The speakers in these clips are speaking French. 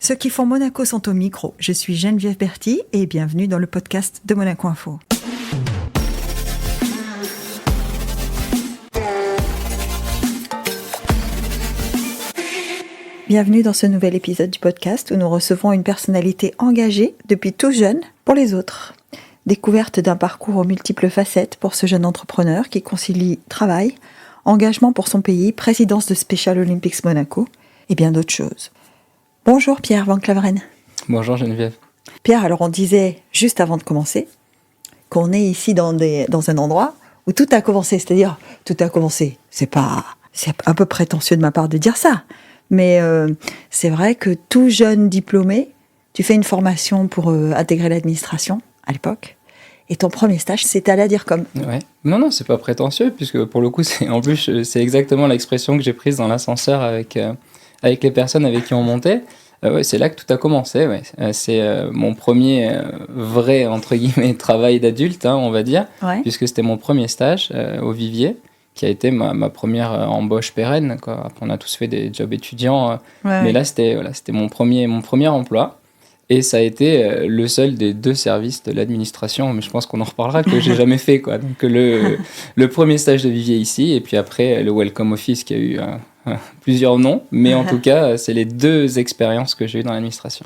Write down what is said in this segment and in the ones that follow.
Ceux qui font Monaco sont au micro. Je suis Geneviève Berthy et bienvenue dans le podcast de Monaco Info. Bienvenue dans ce nouvel épisode du podcast où nous recevons une personnalité engagée depuis tout jeune pour les autres. Découverte d'un parcours aux multiples facettes pour ce jeune entrepreneur qui concilie travail, engagement pour son pays, présidence de Special Olympics Monaco et bien d'autres choses. Bonjour Pierre Van Claveren. Bonjour Geneviève. Pierre, alors on disait juste avant de commencer qu'on est ici dans un endroit où tout a commencé, c'est-à-dire tout a commencé. C'est un peu prétentieux de ma part de dire ça, mais c'est vrai que tout jeune diplômé, tu fais une formation pour intégrer l'administration à l'époque. Et ton premier stage, c'était à la DIRCOM. Ouais. Non, c'est pas prétentieux, puisque pour le coup, c'est exactement l'expression que j'ai prise dans l'ascenseur avec les personnes avec qui on montait. Ouais, c'est là que tout a commencé. Ouais. C'est mon premier vrai, entre guillemets, travail d'adulte, on va dire, puisque c'était mon premier stage au Vivier, qui a été ma première embauche pérenne, quoi. Après, on a tous fait des jobs étudiants, mais là, c'était mon premier emploi. Et ça a été le seul des deux services de l'administration, mais je pense qu'on en reparlera, que j'ai jamais fait, quoi. Donc le premier stage de Vivier ici, et puis après le Welcome Office qui a eu plusieurs noms, mais en tout cas, c'est les deux expériences que j'ai eues dans l'administration.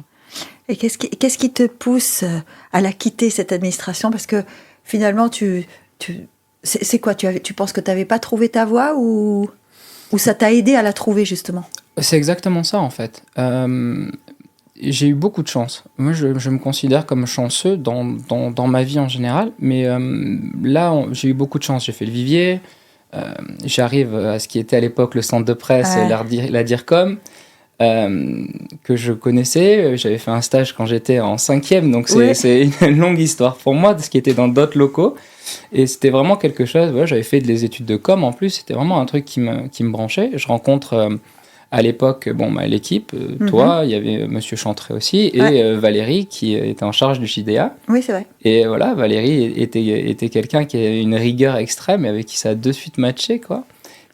Et qu'est-ce qui te pousse à la quitter, cette administration ? Parce que finalement, c'est quoi ? Tu penses que tu n'avais pas trouvé ta voie ou ça t'a aidé à la trouver, justement ? C'est exactement ça, en fait. J'ai eu beaucoup de chance. Moi, je me considère comme chanceux dans ma vie en général, mais là, j'ai eu beaucoup de chance. J'ai fait le Vivier, j'arrive à ce qui était à l'époque le centre de presse, la DIRCOM, que je connaissais. J'avais fait un stage quand j'étais en 5e, donc c'est une longue histoire pour moi, de ce qui était dans d'autres locaux. Et c'était vraiment quelque chose, j'avais fait des études de com en plus, c'était vraiment un truc qui me branchait. Je rencontre... à l'époque, l'équipe, toi, il y avait Monsieur Chantré aussi, et Valérie qui était en charge du JDA. Oui, c'est vrai. Et voilà, Valérie était quelqu'un qui avait une rigueur extrême et avec qui ça a de suite matché, quoi.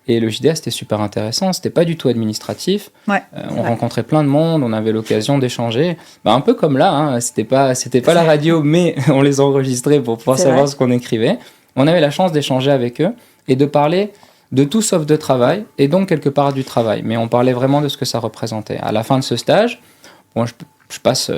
Et le JDA, c'était super intéressant, c'était pas du tout administratif. On rencontrait plein de monde, on avait l'occasion d'échanger. Un peu comme là, c'était pas la radio, mais on les enregistrait pour pouvoir savoir ce qu'on écrivait. On avait la chance d'échanger avec eux et de parler de tout sauf de travail, et donc quelque part du travail. Mais on parlait vraiment de ce que ça représentait. À la fin de ce stage, je passe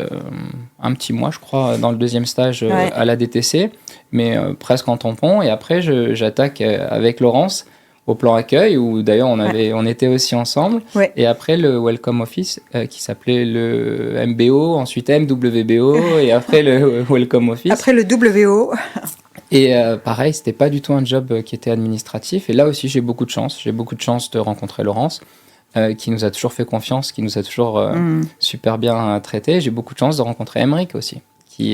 un petit mois, je crois, dans le deuxième stage à la DTC, mais presque en tampon. Et après, j'attaque avec Laurence au plan accueil, où d'ailleurs on était aussi ensemble. Et après, le Welcome Office, qui s'appelait le MBO, ensuite MWBO, et après le Welcome Office. Après le WO. Et pareil, c'était pas du tout un job qui était administratif. Et là aussi, j'ai beaucoup de chance. J'ai beaucoup de chance de rencontrer Laurence, qui nous a toujours fait confiance, qui nous a toujours super bien traités. J'ai beaucoup de chance de rencontrer Emeric aussi,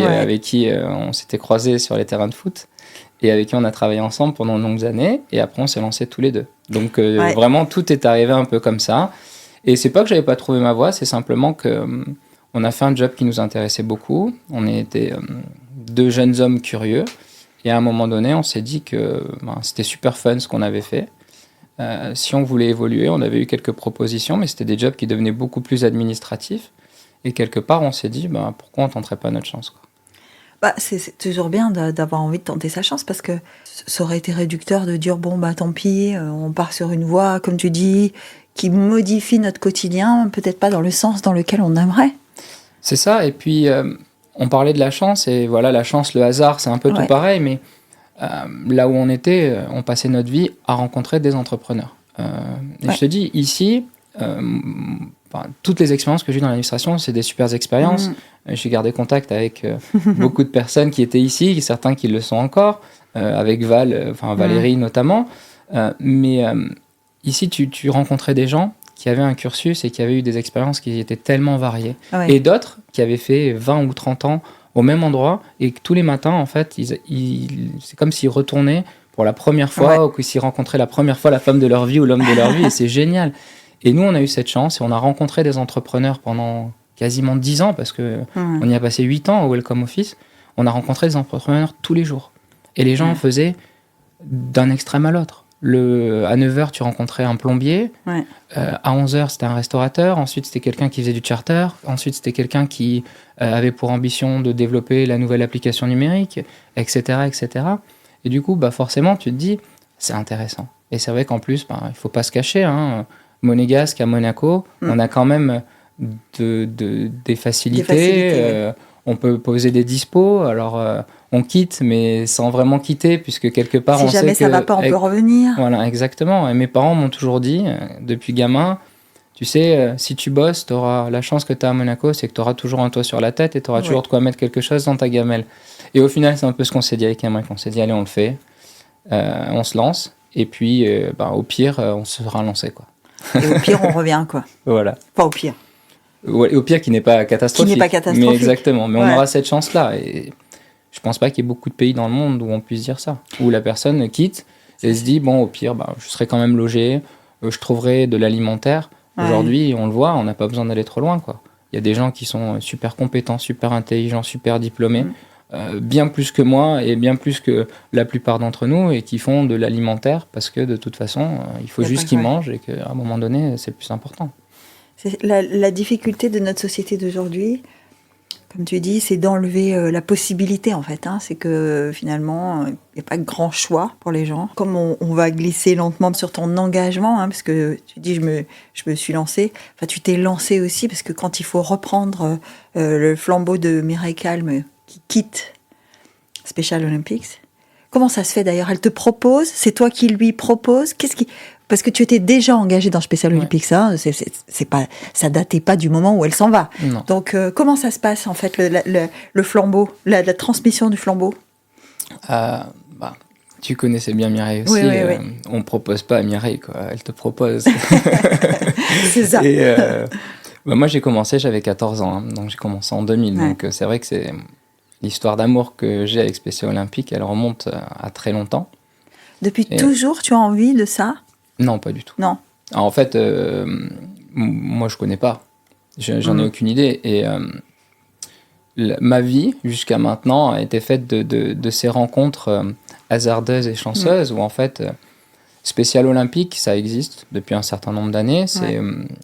avec qui on s'était croisés sur les terrains de foot et avec qui on a travaillé ensemble pendant de longues années. Et après, on s'est lancés tous les deux. Donc vraiment, tout est arrivé un peu comme ça. Et c'est pas que j'avais pas trouvé ma voie, c'est simplement que on a fait un job qui nous intéressait beaucoup. On était deux jeunes hommes curieux. Et à un moment donné, on s'est dit que c'était super fun ce qu'on avait fait. Si on voulait évoluer, on avait eu quelques propositions, mais c'était des jobs qui devenaient beaucoup plus administratifs. Et quelque part, on s'est dit, pourquoi on ne tenterait pas notre chance, quoi. C'est toujours bien d'avoir envie de tenter sa chance, parce que ça aurait été réducteur de dire, tant pis, on part sur une voie, comme tu dis, qui modifie notre quotidien, peut-être pas dans le sens dans lequel on aimerait. C'est ça, et puis... on parlait de la chance, et voilà, la chance, le hasard, c'est un peu tout pareil, mais là où on était, on passait notre vie à rencontrer des entrepreneurs. Et je te dis, ici, toutes les expériences que j'ai eues dans l'administration, c'est des super expériences. J'ai gardé contact avec beaucoup de personnes qui étaient ici, certains qui le sont encore, avec Valérie notamment. Mais ici, tu rencontrais des gens qui avaient un cursus et qui avaient eu des expériences qui étaient tellement variées. Et d'autres qui avaient fait 20 ou 30 ans au même endroit, et que tous les matins, en fait, c'est comme s'ils retournaient pour la première fois, ou s'ils rencontraient la première fois la femme de leur vie ou l'homme de leur vie, et c'est génial. Et nous, on a eu cette chance, et on a rencontré des entrepreneurs pendant quasiment 10 ans, parce qu'on y a passé 8 ans au Welcome Office. On a rencontré des entrepreneurs tous les jours. Et les gens faisaient d'un extrême à l'autre. À 9h, tu rencontrais un plombier. Ouais. À 11h, c'était un restaurateur. Ensuite, c'était quelqu'un qui faisait du charter. Ensuite, c'était quelqu'un qui avait pour ambition de développer la nouvelle application numérique, etc., etc. Et du coup, forcément, tu te dis, c'est intéressant. Et c'est vrai qu'en plus, il ne faut pas se cacher. Monégasque à Monaco, on a quand même des facilités. On peut poser des dispos. Alors, on quitte, mais sans vraiment quitter, puisque quelque part, on sait que... Si jamais ça va pas, on peut revenir. Voilà, exactement. Et mes parents m'ont toujours dit, depuis gamin, tu sais, si tu bosses, la chance que tu as à Monaco, c'est que tu auras toujours un toit sur la tête et tu auras toujours de quoi mettre quelque chose dans ta gamelle. Et au final, c'est un peu ce qu'on s'est dit avec Emmerich. On s'est dit, allez, on le fait. On se lance. Et puis, au pire, on sera lancé, quoi. Et au pire, on revient, quoi. Voilà. Pas au pire. Ouais, au pire, qui n'est pas catastrophique. Qui n'est pas catastrophique. Mais exactement. Mais on aura cette chance-là. Et je pense pas qu'il y ait beaucoup de pays dans le monde où on puisse dire ça. Où la personne quitte et se dit, bon, au pire, je serai quand même logé, je trouverai de l'alimentaire. Ouais. Aujourd'hui, on le voit, on n'a pas besoin d'aller trop loin, quoi. Il y a des gens qui sont super compétents, super intelligents, super diplômés, bien plus que moi et bien plus que la plupart d'entre nous, et qui font de l'alimentaire parce que de toute façon, il faut juste qu'ils mangent et qu'à un moment donné, c'est le plus important. C'est la difficulté de notre société d'aujourd'hui, comme tu dis, c'est d'enlever la possibilité, en fait. C'est que finalement, il n'y a pas de grand choix pour les gens. Comme on va glisser lentement sur ton engagement, parce que tu dis, je me suis lancée. Enfin, tu t'es lancée aussi, parce que quand il faut reprendre le flambeau de Mireille Calme, qui quitte Special Olympics, comment ça se fait d'ailleurs? Elle te propose, c'est toi qui lui proposes. Parce que tu étais déjà engagée dans Special Olympics, c'est pas, ça datait pas du moment où elle s'en va. Non. Donc, comment ça se passe, en fait, le flambeau, la transmission du flambeau? Tu connaissais bien Mireille aussi. Oui. On propose pas à Mireille, quoi. Elle te propose. C'est ça. Et, moi, j'ai commencé, j'avais 14 ans. Donc, j'ai commencé en 2000. Donc, c'est vrai que c'est l'histoire d'amour que j'ai avec Special Olympics, elle remonte à très longtemps. Depuis toujours, tu as envie de ça? Non, pas du tout. Non. Alors, en fait, moi, je connais pas. J'en ai aucune idée. Et ma vie, jusqu'à maintenant, a été faite de ces rencontres hasardeuses et chanceuses, où en fait, Special Olympics, ça existe depuis un certain nombre d'années.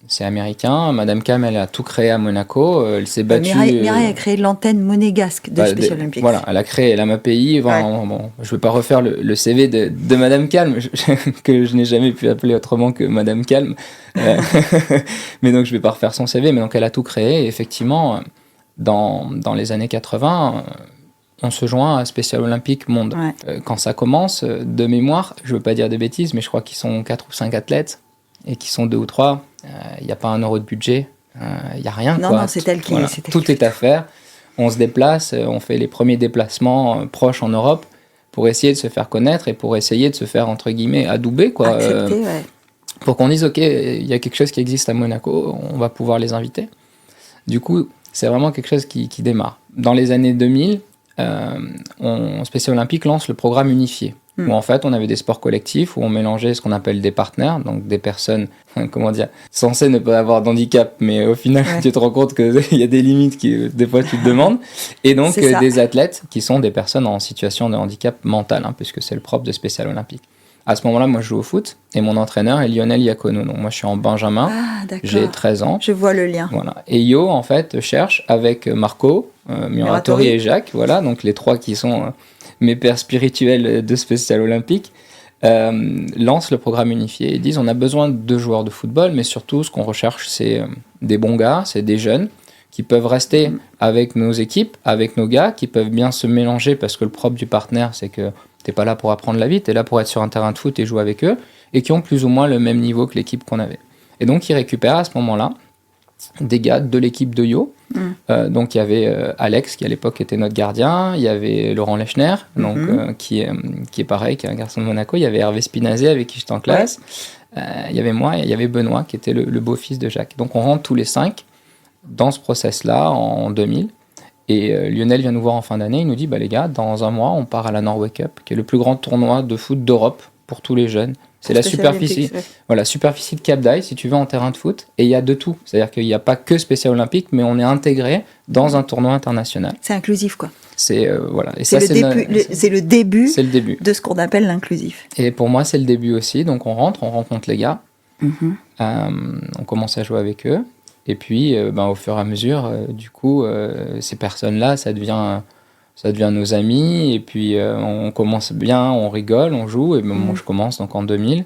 C'est américain. Madame Calme, elle a tout créé à Monaco. Elle s'est battue... Mireille a créé l'antenne monégasque de Special Olympics. Voilà, elle a ma pays. Je ne vais pas refaire le CV de Madame Calme, que je n'ai jamais pu appeler autrement que Madame Calme. Mais donc, je ne vais pas refaire son CV. Mais donc, elle a tout créé. Et effectivement, dans les années 80... on se joint à Special Olympics Monde. Quand ça commence, de mémoire, je ne veux pas dire de bêtises, mais je crois qu'ils sont 4 ou 5 athlètes et qu'ils sont 2 ou 3. Il n'y a pas un euro de budget, il n'y a rien. Non, c'est elle qui... Voilà. Tout est à faire. On se déplace, on fait les premiers déplacements proches en Europe pour essayer de se faire connaître et pour essayer de se faire, entre guillemets, adouber, quoi. Accepter, pour qu'on dise, OK, il y a quelque chose qui existe à Monaco, on va pouvoir les inviter. Du coup, c'est vraiment quelque chose qui démarre. Dans les années 2000, Special Olympics lance le programme unifié, où en fait on avait des sports collectifs, où on mélangeait ce qu'on appelle des partenaires, donc des personnes, censées ne pas avoir d'handicap, mais au final tu te rends compte qu'il y a des limites qui des fois tu te demandes, et donc des athlètes qui sont des personnes en situation de handicap mental, puisque c'est le propre de Special Olympics. À ce moment-là, moi, je joue au foot et mon entraîneur est Lionel Iacono. Donc, moi, je suis en Benjamin. J'ai 13 ans. Je vois le lien. Voilà. Et Yo, en fait, cherche avec Marco, Muratori et Jacques, voilà, donc les 3 qui sont mes pères spirituels de Special Olympics, lancent le programme unifié. Ils disent on a besoin de 2 joueurs de football, mais surtout, ce qu'on recherche, c'est des bons gars, c'est des jeunes qui peuvent rester avec nos équipes, avec nos gars, qui peuvent bien se mélanger, parce que le propre du partenaire, c'est que t'es pas là pour apprendre la vie, t'es là pour être sur un terrain de foot et jouer avec eux, et qui ont plus ou moins le même niveau que l'équipe qu'on avait. Et donc, ils récupèrent à ce moment-là des gars de l'équipe de Yo. Donc, il y avait Alex, qui à l'époque était notre gardien, il y avait Laurent Lechner, donc, qui est pareil, qui est un garçon de Monaco, il y avait Hervé Spinazé, avec qui j'étais en classe, il y avait moi, et il y avait Benoît, qui était le beau-fils de Jacques. Donc, on rentre tous les 5 dans ce process-là, en 2000. Et Lionel vient nous voir en fin d'année, il nous dit les gars, dans un mois, on part à la Norway Cup, qui est le plus grand tournoi de foot d'Europe pour tous les jeunes. C'est la superficie, superficie de Cap d'Aille, si tu veux, en terrain de foot. Et il y a de tout. C'est-à-dire qu'il n'y a pas que Special Olympics, mais on est intégré dans un tournoi international. C'est inclusif, quoi. Voilà. Et c'est le début c'est le début de ce qu'on appelle l'inclusif. Et pour moi, c'est le début aussi. Donc on rencontre les gars, on commence à jouer avec eux. Et puis, au fur et à mesure, du coup, ces personnes-là, ça devient nos amis. Et puis, on commence bien, on rigole, on joue. Et moi, je commence donc en 2000.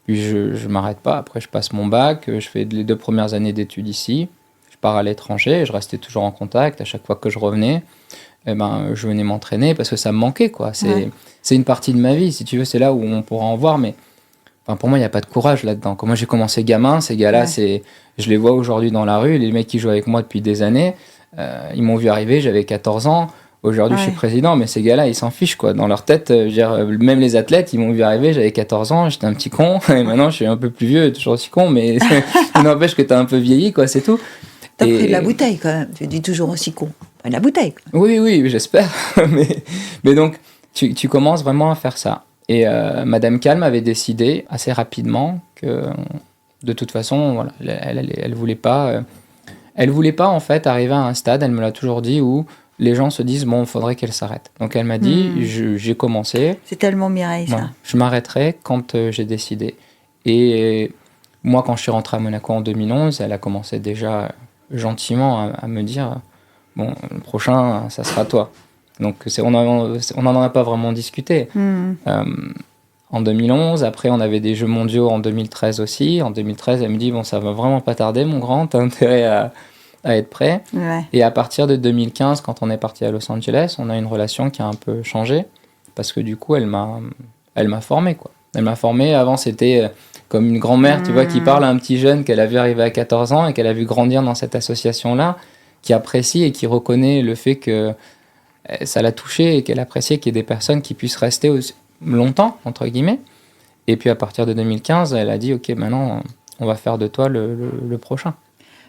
Puis, je m'arrête pas. Après, je passe mon bac. Je fais les 2 premières années d'études ici. Je pars à l'étranger. Je restais toujours en contact. À chaque fois que je revenais, je venais m'entraîner parce que ça me manquait, quoi. C'est une partie de ma vie, si tu veux. C'est là où on pourra en voir. Mais pour moi, il n'y a pas de courage là-dedans. Quand moi, j'ai commencé gamin, ces gars-là, je les vois aujourd'hui dans la rue. Les mecs qui jouent avec moi depuis des années, ils m'ont vu arriver, j'avais 14 ans. Aujourd'hui, je suis président, mais ces gars-là, ils s'en fichent, quoi. Dans leur tête, même les athlètes, ils m'ont vu arriver, j'avais 14 ans, j'étais un petit con. Et maintenant, je suis un peu plus vieux, toujours aussi con, mais ça n'empêche que tu as un peu vieilli, quoi, c'est tout. T'as pris de la bouteille, quand même. Tu dis toujours aussi con. De la bouteille, quoi. Oui, j'espère. mais donc, tu commences vraiment à faire ça. Et Madame Calme avait décidé assez rapidement que, de toute façon, voilà, elle voulait pas en fait arriver à un stade, elle me l'a toujours dit, où les gens se disent bon, il faudrait qu'elle s'arrête. Donc elle m'a dit, j'ai commencé. C'est tellement Mireille, ça. Je m'arrêterai quand j'ai décidé. Et moi, quand je suis rentré à Monaco en 2011, elle a commencé déjà gentiment à me dire bon, le prochain, ça sera toi. Donc on n'en a pas vraiment discuté. En 2011, après on avait des Jeux mondiaux en 2013 aussi. En 2013, elle me dit bon, ça va vraiment pas tarder, mon grand, t'as intérêt à être prêt. Ouais. Et à partir de 2015, quand on est parti à Los Angeles, on a une relation qui a un peu changé parce que du coup, elle m'a formé, quoi. Elle m'a formé. Avant, c'était comme une grand-mère, tu vois, qui parle à un petit jeune qu'elle a vu arriver à 14 ans et qu'elle a vu grandir dans cette association-là, qui apprécie et qui reconnaît le fait que ça l'a touché et qu'elle appréciait qu'il y ait des personnes qui puissent rester longtemps, entre guillemets. Et puis à partir de 2015, elle a dit ok, maintenant on va faire de toi le prochain.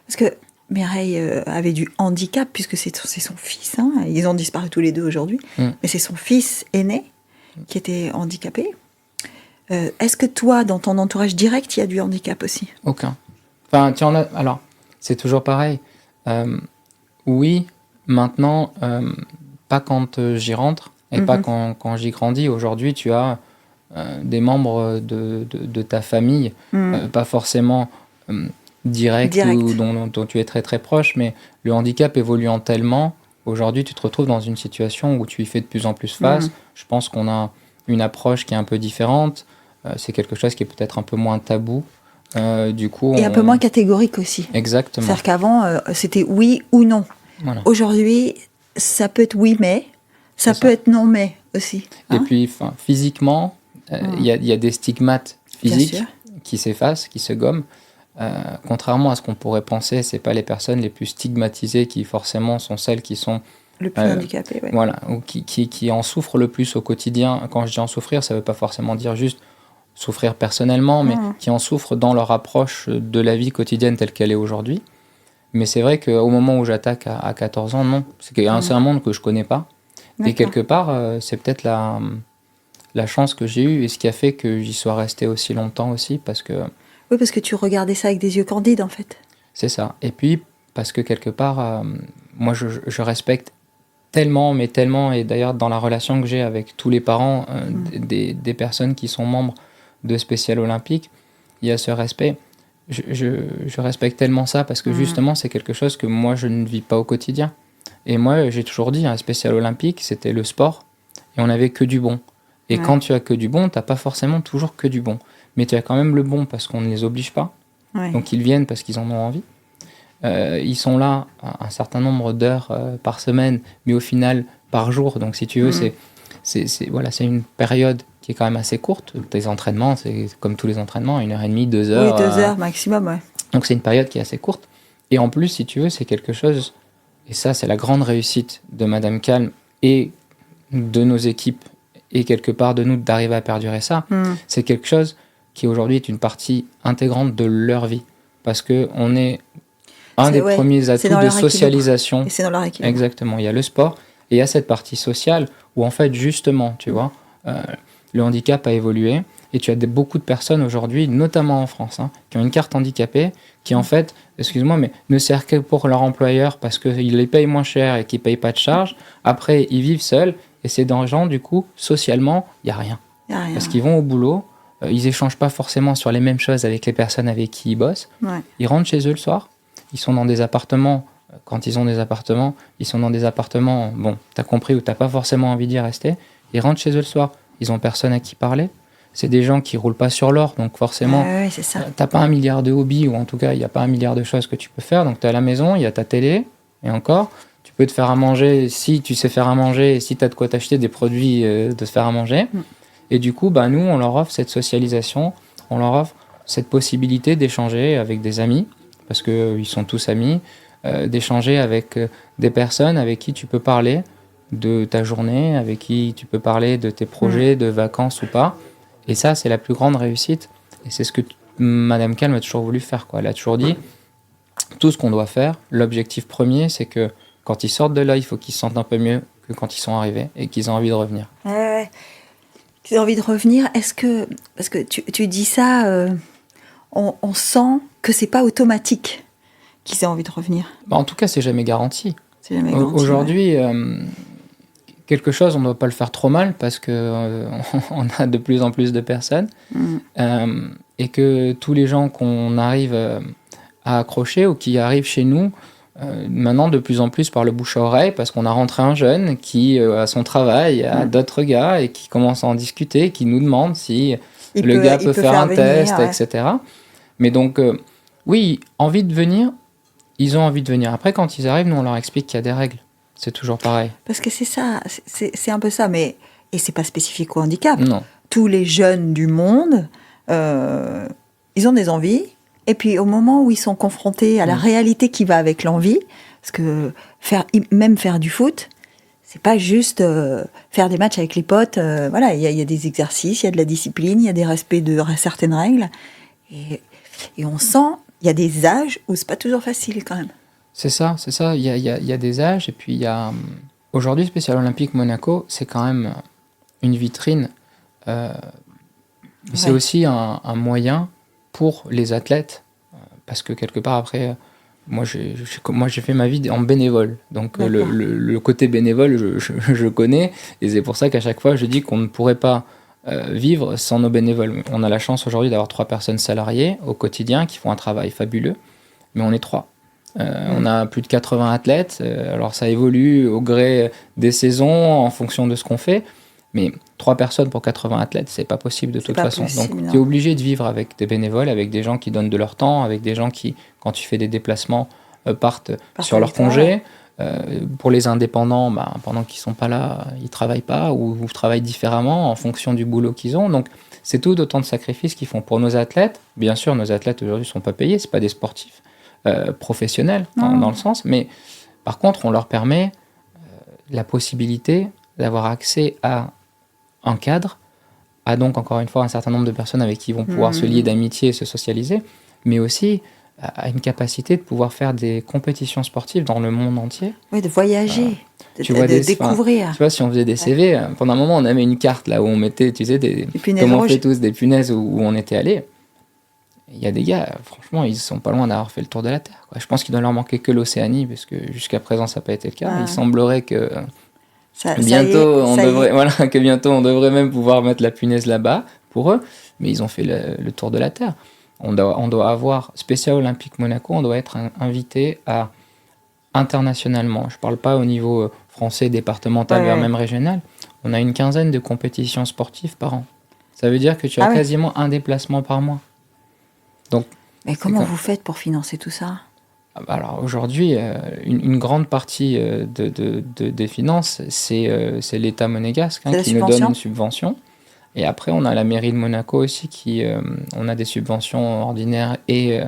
Parce que Mireille avait du handicap puisque c'est son fils, hein. Ils ont disparu tous les deux aujourd'hui, mais c'est son fils aîné qui était handicapé. Est-ce que toi, dans ton entourage direct, il y a du handicap aussi? Aucun. Enfin, tu en as. Alors, c'est toujours pareil. Oui, maintenant, pas quand j'y rentre et pas quand j'y grandis. Aujourd'hui, tu as des membres de ta famille, pas forcément direct. Ou dont tu es très très proche, mais le handicap évoluant tellement, aujourd'hui, tu te retrouves dans une situation où tu y fais de plus en plus face. Je pense qu'on a une approche qui est un peu différente. C'est quelque chose qui est peut-être un peu moins tabou. Du coup, et un peu moins catégorique aussi. Exactement. C'est-à-dire qu'avant, c'était oui ou non. Voilà. Aujourd'hui, ça peut être oui mais, ça peut être non mais aussi. Hein. Et puis, physiquement, il y a des stigmates physiques qui s'effacent, qui se gomment. Contrairement à ce qu'on pourrait penser, c'est pas les personnes les plus stigmatisées qui forcément sont celles qui sont le plus handicapées. Ouais. Voilà, ou qui en souffrent le plus au quotidien. Quand je dis en souffrir, ça veut pas forcément dire juste souffrir personnellement, mais qui en souffrent dans leur approche de la vie quotidienne telle qu'elle est aujourd'hui. Mais c'est vrai qu'au moment où j'attaque à 14 ans, non. C'est un monde que je connais pas. D'accord. Et quelque part, c'est peut-être la chance que j'ai eue et ce qui a fait que j'y sois resté aussi longtemps aussi, parce que... Oui, parce que tu regardais ça avec des yeux candides, en fait. C'est ça. Et puis, parce que quelque part, moi, je respecte tellement, et d'ailleurs, dans la relation que j'ai avec tous les parents des personnes qui sont membres de Spécial Olympique, il y a ce respect. Je respecte tellement ça parce que justement, c'est quelque chose que moi, je ne vis pas au quotidien. Et moi, j'ai toujours dit, un Spécial Olympique, c'était le sport et on n'avait que du bon. Et quand tu as que du bon, tu n'as pas forcément toujours que du bon. Mais tu as quand même le bon parce qu'on ne les oblige pas. Ouais. Donc, ils viennent parce qu'ils en ont envie. Ils sont là un certain nombre d'heures par semaine, mais au final, par jour. Donc, si tu veux, c'est une période qui est quand même assez courte. Tes entraînements, c'est comme tous les entraînements, 1h30, 2 heures. Oui, 2 heures maximum, ouais. Donc c'est une période qui est assez courte. Et en plus, si tu veux, c'est quelque chose, et ça c'est la grande réussite de Madame Calme et de nos équipes, et quelque part de nous d'arriver à perdurer ça, c'est quelque chose qui aujourd'hui est une partie intégrante de leur vie. Parce qu'on est des premiers atouts de socialisation. Et c'est dans leur équilibre. Exactement, il y a le sport, et il y a cette partie sociale où en fait justement, tu vois... le handicap a évolué Et tu as beaucoup de personnes aujourd'hui, notamment en France, qui ont une carte handicapée, qui en fait, excuse-moi, mais ne sert que pour leur employeur parce qu'ils les payent moins cher et qu'ils ne payent pas de charges. Après, ils vivent seuls et ces gens, du coup, socialement, il n'y a rien. Parce qu'ils vont au boulot, ils n'échangent pas forcément sur les mêmes choses avec les personnes avec qui ils bossent. Ouais. Ils rentrent chez eux le soir, ils sont dans des appartements. Quand ils ont des appartements, ils sont dans des appartements, bon, t'as compris, où t'as pas forcément envie d'y rester. Ils rentrent chez eux le soir, ils ont personne à qui parler. C'est des gens qui roulent pas sur l'or, donc forcément, c'est ça. T'as pas 1 milliard de hobbies, ou en tout cas, il n'y a pas 1 milliard de choses que tu peux faire. Donc t'es à la maison, il y a ta télé, et encore, tu peux te faire à manger si tu sais faire à manger, et si t'as de quoi t'acheter des produits de te faire à manger. Et du coup, nous, on leur offre cette socialisation, on leur offre cette possibilité d'échanger avec des amis, parce qu'ils sont tous amis, d'échanger avec des personnes avec qui tu peux parler de ta journée, avec qui tu peux parler de tes projets, de vacances ou pas. Et ça, c'est la plus grande réussite. Et c'est ce que Madame Calme a toujours voulu faire, quoi. Elle a toujours dit, tout ce qu'on doit faire, l'objectif premier, c'est que quand ils sortent de là, il faut qu'ils se sentent un peu mieux que quand ils sont arrivés et qu'ils aient envie de revenir. Qu'ils aient envie de revenir. Est-ce que, parce que tu dis ça, on sent que c'est pas automatique qu'ils aient envie de revenir. En tout cas, c'est jamais garanti. C'est jamais garanti. Aujourd'hui, quelque chose, on ne doit pas le faire trop mal parce que on a de plus en plus de personnes et que tous les gens qu'on arrive à accrocher ou qui arrivent chez nous, maintenant de plus en plus par le bouche à oreille, parce qu'on a rentré un jeune qui a son travail, a d'autres gars et qui commence à en discuter, qui nous demande si le gars peut faire un test, etc. Mais donc, oui, envie de venir, ils ont envie de venir. Après, quand ils arrivent, nous, on leur explique qu'il y a des règles. C'est toujours pareil. Parce que c'est ça, c'est un peu ça, mais et c'est pas spécifique au handicap. Non. Tous les jeunes du monde, ils ont des envies, et puis au moment où ils sont confrontés à la réalité qui va avec l'envie, parce que même faire du foot, c'est pas juste faire des matchs avec les potes. Voilà, il y a des exercices, il y a de la discipline, il y a des respects de certaines règles, et on sent, il y a des âges où c'est pas toujours facile quand même. C'est ça. Il y a des âges, et puis il y a... Aujourd'hui, Spécial Olympique Monaco, c'est quand même une vitrine. C'est aussi un moyen pour les athlètes, parce que quelque part, après, moi j'ai fait ma vie en bénévole. Donc le côté bénévole, je connais, et c'est pour ça qu'à chaque fois, je dis qu'on ne pourrait pas vivre sans nos bénévoles. On a la chance aujourd'hui d'avoir 3 personnes salariées au quotidien qui font un travail fabuleux, mais on est 3. On a plus de 80 athlètes, alors ça évolue au gré des saisons en fonction de ce qu'on fait, mais 3 personnes pour 80 athlètes, c'est pas possible de toute façon. Donc tu es obligé de vivre avec des bénévoles, avec des gens qui donnent de leur temps, avec des gens qui, quand tu fais des déplacements, partent sur leur congé. Pour les indépendants, pendant qu'ils sont pas là, ils travaillent pas ou travaillent différemment en fonction du boulot qu'ils ont. Donc c'est tout autant de sacrifices qu'ils font pour nos athlètes. Bien sûr, nos athlètes aujourd'hui sont pas payés, c'est pas des sportifs professionnels dans le sens, mais par contre on leur permet la possibilité d'avoir accès à un cadre, à donc encore une fois un certain nombre de personnes avec qui ils vont pouvoir se lier d'amitié et se socialiser, mais aussi à une capacité de pouvoir faire des compétitions sportives dans le monde entier. Oui, de voyager, de découvrir. Tu vois, si on faisait des CV, pendant un moment on avait une carte là où on mettait, tu sais, comme on fait tous, des punaises où on était allé. Il y a des gars, franchement, ils sont pas loin d'avoir fait le tour de la Terre, quoi. Je pense qu'il doit leur manquer que l'Océanie, parce que jusqu'à présent, ça n'a pas été le cas. Il semblerait que bientôt, on devrait même pouvoir mettre la punaise là-bas pour eux, mais ils ont fait le tour de la Terre. On doit avoir, Spécial Olympique Monaco, on doit être invité internationalement. Je ne parle pas au niveau français, départemental, voire même régional. On a une 15aine de compétitions sportives par an. Ça veut dire que tu as quasiment un déplacement par mois. Donc, mais comment vous faites pour financer tout ça ? Alors aujourd'hui, une grande partie des finances, c'est l'État monégasque qui nous donne une subvention. Et après, on a la mairie de Monaco aussi on a des subventions ordinaires et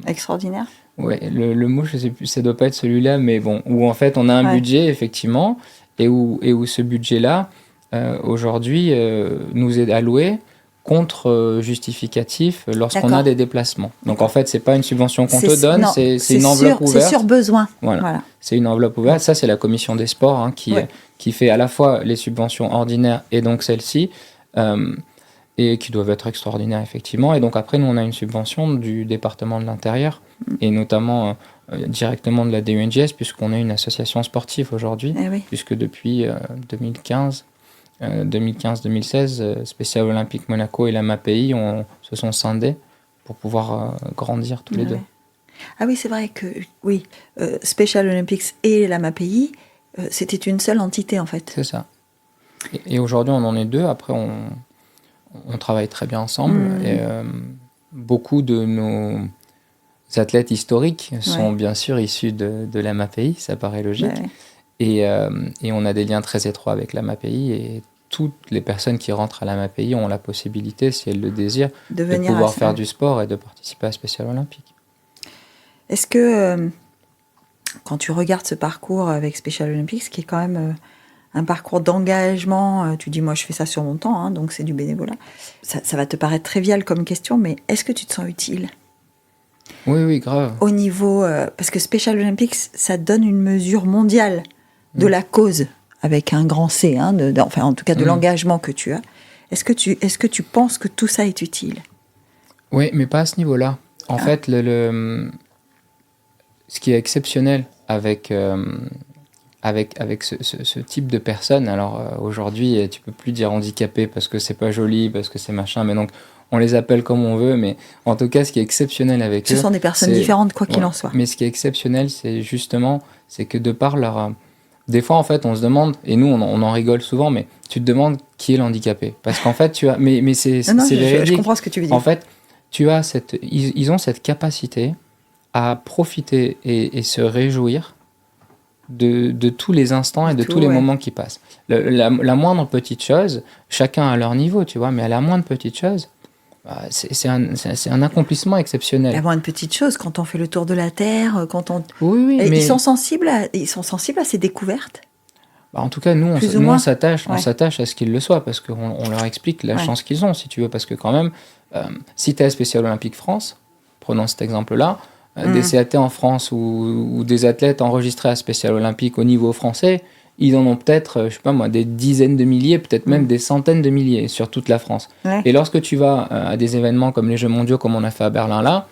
extraordinaires. Ouais, le mot, je sais plus, ça doit pas être celui-là, mais bon, où en fait on a un budget effectivement, et où ce budget-là aujourd'hui nous est alloué contre justificatif lorsqu'on a des déplacements. Donc en fait, c'est pas une subvention qu'on te donne, c'est une enveloppe ouverte. C'est sur besoin. Voilà. C'est une enveloppe ouverte. Ça, c'est la commission des sports qui fait à la fois les subventions ordinaires et donc celle-ci. et qui doivent être extraordinaires, effectivement. Et donc après, nous, on a une subvention du département de l'Intérieur, et notamment directement de la DUNGS, puisqu'on est une association sportive aujourd'hui, puisque depuis 2015-2016, Special Olympique Monaco et l'AMAPI se sont scindés pour pouvoir grandir tous les deux. Ah oui, c'est vrai que Special Olympics et l'AMAPI, c'était une seule entité en fait. C'est ça. Et aujourd'hui, on en est deux. Après, on travaille très bien ensemble. Et beaucoup de nos athlètes historiques sont bien sûr issus de l'AMAPI, ça paraît logique. Et on a des liens très étroits avec l'AMAPI. Et toutes les personnes qui rentrent à l'AMAPI ont la possibilité, si elles le désirent, de pouvoir faire du sport et de participer à Special Olympique. Est-ce que, quand tu regardes ce parcours avec Special Olympics, qui est quand même un parcours d'engagement, tu dis, moi je fais ça sur mon temps, hein, donc c'est du bénévolat, ça va te paraître trivial comme question, mais est-ce que tu te sens utile ? Oui, grave. Au niveau, parce que Special Olympics, ça donne une mesure mondiale de la cause, avec un grand C, hein, enfin en tout cas de l'engagement que tu as. Est-ce que tu penses que tout ça est utile ? Oui, mais pas à ce niveau-là. En fait, ce qui est exceptionnel avec ce type de personnes, alors aujourd'hui, tu peux plus dire handicapé parce que c'est pas joli, parce que c'est machin, mais donc on les appelle comme on veut, mais en tout cas, ce qui est exceptionnel avec eux... Ce sont des personnes différentes, quoi qu'il en soit. Mais ce qui est exceptionnel, c'est que de par leur... Des fois, en fait, on se demande, et nous, on en rigole souvent, mais tu te demandes qui est l'handicapé. Parce qu'en fait, tu as... Mais c'est véridique. Je comprends ce que tu veux dire. En fait, ils ont cette capacité à profiter et se réjouir de tous les instants et de tous les moments qui passent. La moindre petite chose, chacun à leur niveau, tu vois, mais à la moindre petite chose, c'est un accomplissement exceptionnel. La moindre petite chose, quand on fait le tour de la Terre, quand on... Oui, mais... Ils sont sensibles à ces découvertes. En tout cas, nous, on s'attache à ce qu'ils le soient, parce qu'on leur explique la chance qu'ils ont, si tu veux, parce que quand même, si tu es à Special Olympique France, prenons cet exemple-là, des CAT en France ou des athlètes enregistrés à Special Olympique au niveau français, ils en ont peut-être, je sais pas moi, des dizaines de milliers, peut-être même des centaines de milliers sur toute la France. Et lorsque tu vas à des événements comme les Jeux mondiaux, comme on a fait à Berlin là,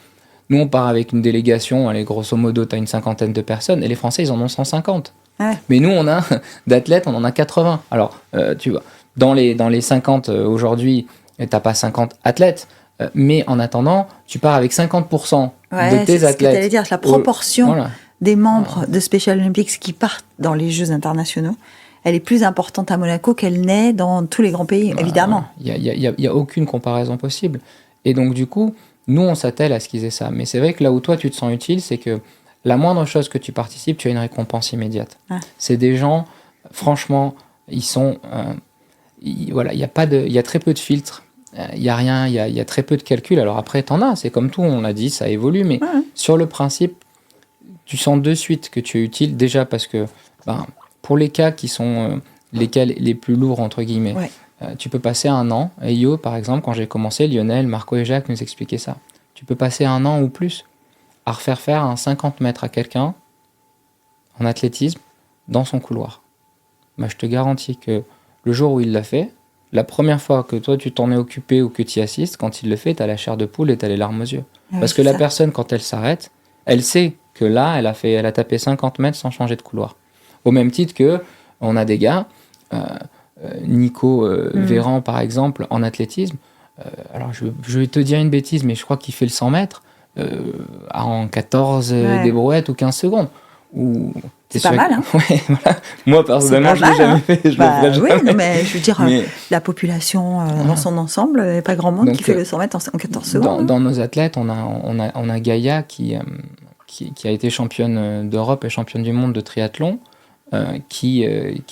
nous on part avec une délégation, allez, grosso modo, tu as une cinquantaine de personnes, et les Français, ils en ont 150. Mais nous, on a d'athlètes, on en a 80. Alors, tu vois, dans les 50 aujourd'hui, t'as pas 50 athlètes, mais en attendant, tu pars avec 50% de tes athlètes. C'est ce que t'allais dire, la proportion des membres de Special Olympics qui partent dans les Jeux internationaux, elle est plus importante à Monaco qu'elle n'est dans tous les grands pays, évidemment. Il y a aucune comparaison possible. Et donc, du coup, nous, on s'attelle à ce qu'ils aient ça. Mais c'est vrai que là où toi, tu te sens utile, c'est que la moindre chose que tu participes, tu as une récompense immédiate. C'est des gens, franchement, ils sont... il y a très peu de filtres. Il n'y a rien, il y a très peu de calculs. Alors après, t'en as, c'est comme tout, on l'a dit, ça évolue. Mais sur le principe, tu sens de suite que tu es utile. Déjà parce que pour les cas qui sont les cas les plus lourds, entre guillemets, tu peux passer un an. Et Yo, par exemple, quand j'ai commencé, Lionel, Marco et Jacques nous expliquaient ça. Tu peux passer un an ou plus à refaire faire un 50 mètres à quelqu'un en athlétisme dans son couloir. Je te garantis que le jour où il l'a fait, la première fois que toi tu t'en es occupé ou que tu y assistes, quand il le fait, t'as la chair de poule et t'as les larmes aux yeux. Parce que la personne, quand elle s'arrête, elle sait que là, elle a tapé 50 mètres sans changer de couloir. Au même titre que on a des gars, Nico Véran par exemple, en athlétisme, alors je vais te dire une bêtise, mais je crois qu'il fait le 100 mètres en 14 des brouettes ou 15 secondes. C'est pas mal, hein. Voilà. Moi, personnellement, je ne l'ai jamais fait. Je le ferai jamais. Oui, mais je veux dire, la population dans son ensemble, il n'y a pas grand monde qui fait le 100 mètres en 14 secondes. Dans nos athlètes, on a Gaïa qui a été championne d'Europe et championne du monde de triathlon, qui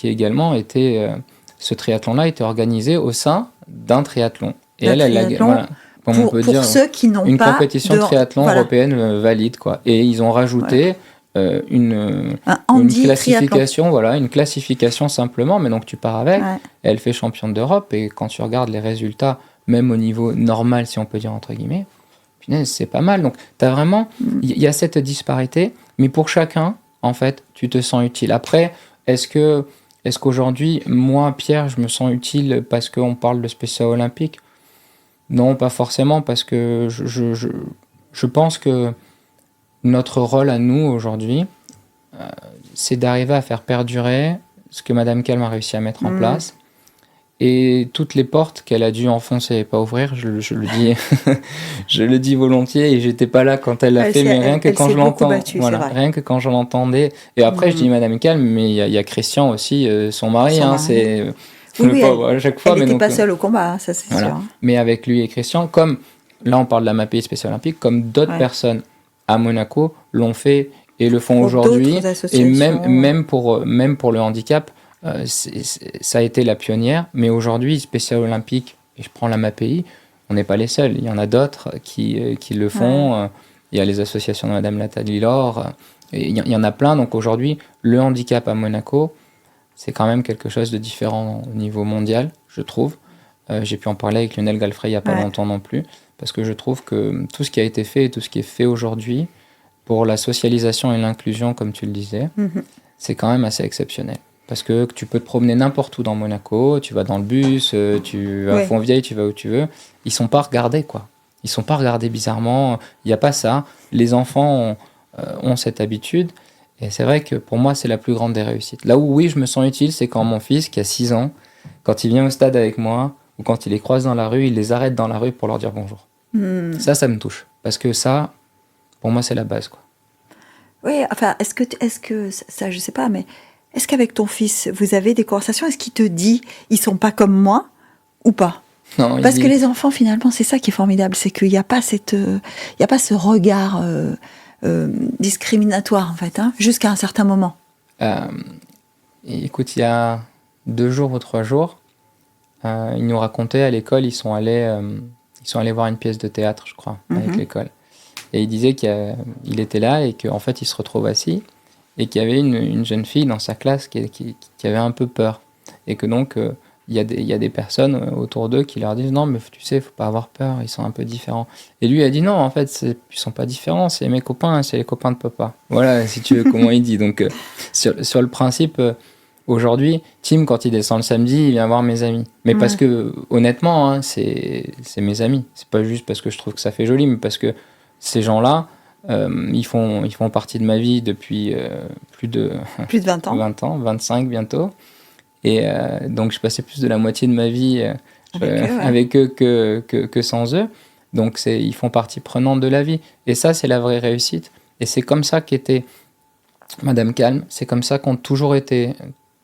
également était... ce triathlon-là était organisé au sein d'un triathlon. Et elle a voilà, on peut dire, ceux qui n'ont une pas compétition de triathlon européenne valide, quoi. Et ils ont rajouté une classification, une classification simplement, mais donc tu pars avec. Elle fait championne d'Europe, et quand tu regardes les résultats, même au niveau normal, si on peut dire entre guillemets, punaise, c'est pas mal. Donc t'as vraiment, il y a cette disparité, mais pour chacun, en fait, tu te sens utile. Après, est-ce qu'aujourd'hui, moi, Pierre, je me sens utile parce qu'on parle de Special Olympique? Non, pas forcément, parce que je pense que notre rôle à nous aujourd'hui, c'est d'arriver à faire perdurer ce que Madame Calme a réussi à mettre en place. Et toutes les portes qu'elle a dû enfoncer et pas ouvrir, je le dis, je le dis volontiers, et j'étais pas là quand elle l'a fait, mais rien que quand je l'entends, voilà, rien que quand je l'entendais. Et après, je dis Madame Calme, mais il y a Christian aussi, son mari, c'est oui, à chaque fois. Elle n'était pas seule au combat, ça c'est voilà. sûr. Mais avec lui et Christian, comme là on parle de la MAPI Spécial Olympique, comme d'autres personnes à Monaco l'ont fait et le font aujourd'hui, et même pour le handicap. Ça a été la pionnière, mais aujourd'hui, Spécial Olympique, et je prends la MAPI, on n'est pas les seuls. Il y en a d'autres qui le font. Il y a les associations de Madame Nathalie Laure. Il y en a plein. Donc aujourd'hui, le handicap à Monaco, c'est quand même quelque chose de différent au niveau mondial, je trouve. J'ai pu en parler avec Lionel Galfrey il n'y a pas longtemps non plus, parce que je trouve que tout ce qui a été fait et tout ce qui est fait aujourd'hui pour la socialisation et l'inclusion, comme tu le disais, c'est quand même assez exceptionnel. Parce que tu peux te promener n'importe où dans Monaco, tu vas dans le bus, tu vas à Fontvieille, tu vas où tu veux. Ils sont pas regardés, quoi. Ils sont pas regardés bizarrement. Il n'y a pas ça. Les enfants ont cette habitude. Et c'est vrai que pour moi, c'est la plus grande des réussites. Là où, oui, je me sens utile, c'est quand mon fils, qui a 6 ans, quand il vient au stade avec moi, ou quand il les croise dans la rue, il les arrête dans la rue pour leur dire bonjour. Ça me touche. Parce que ça, pour moi, c'est la base, quoi. Oui, enfin, est-ce que ça, je sais pas, mais est-ce qu'avec ton fils, vous avez des conversations? Est-ce qu'il te dit, ils sont pas comme moi, ou pas? Non, parce que les enfants, finalement, c'est ça qui est formidable, c'est qu'il n'y a pas ce regard discriminatoire, en fait, jusqu'à un certain moment. Écoute, il y a 2 jours ou 3 jours, ils nous racontaient à l'école, ils sont allés voir une pièce de théâtre, je crois, avec l'école. Et ils disaient qu'il était là et qu'en fait, il se retrouve assis et qu'il y avait une jeune fille dans sa classe qui avait un peu peur. Et que donc, il y a des personnes autour d'eux qui leur disent « Non, mais tu sais, il ne faut pas avoir peur, ils sont un peu différents. » Et lui a dit « Non, en fait, ils ne sont pas différents, c'est mes copains, c'est les copains de papa. » Voilà, si tu veux, comment il dit. Donc, sur le principe, aujourd'hui, Tim, quand il descend le samedi, il vient voir mes amis. Mais parce que, honnêtement, c'est mes amis. C'est pas juste parce que je trouve que ça fait joli, mais parce que ces gens-là, ils font partie de ma vie depuis plus de 20 ans. 20 ans, 25 bientôt. Et donc, je passais plus de la moitié de ma vie avec eux que sans eux. Donc, ils font partie prenante de la vie. Et ça, c'est la vraie réussite. Et c'est comme ça qu'était Madame Calme. C'est comme ça qu'ont toujours été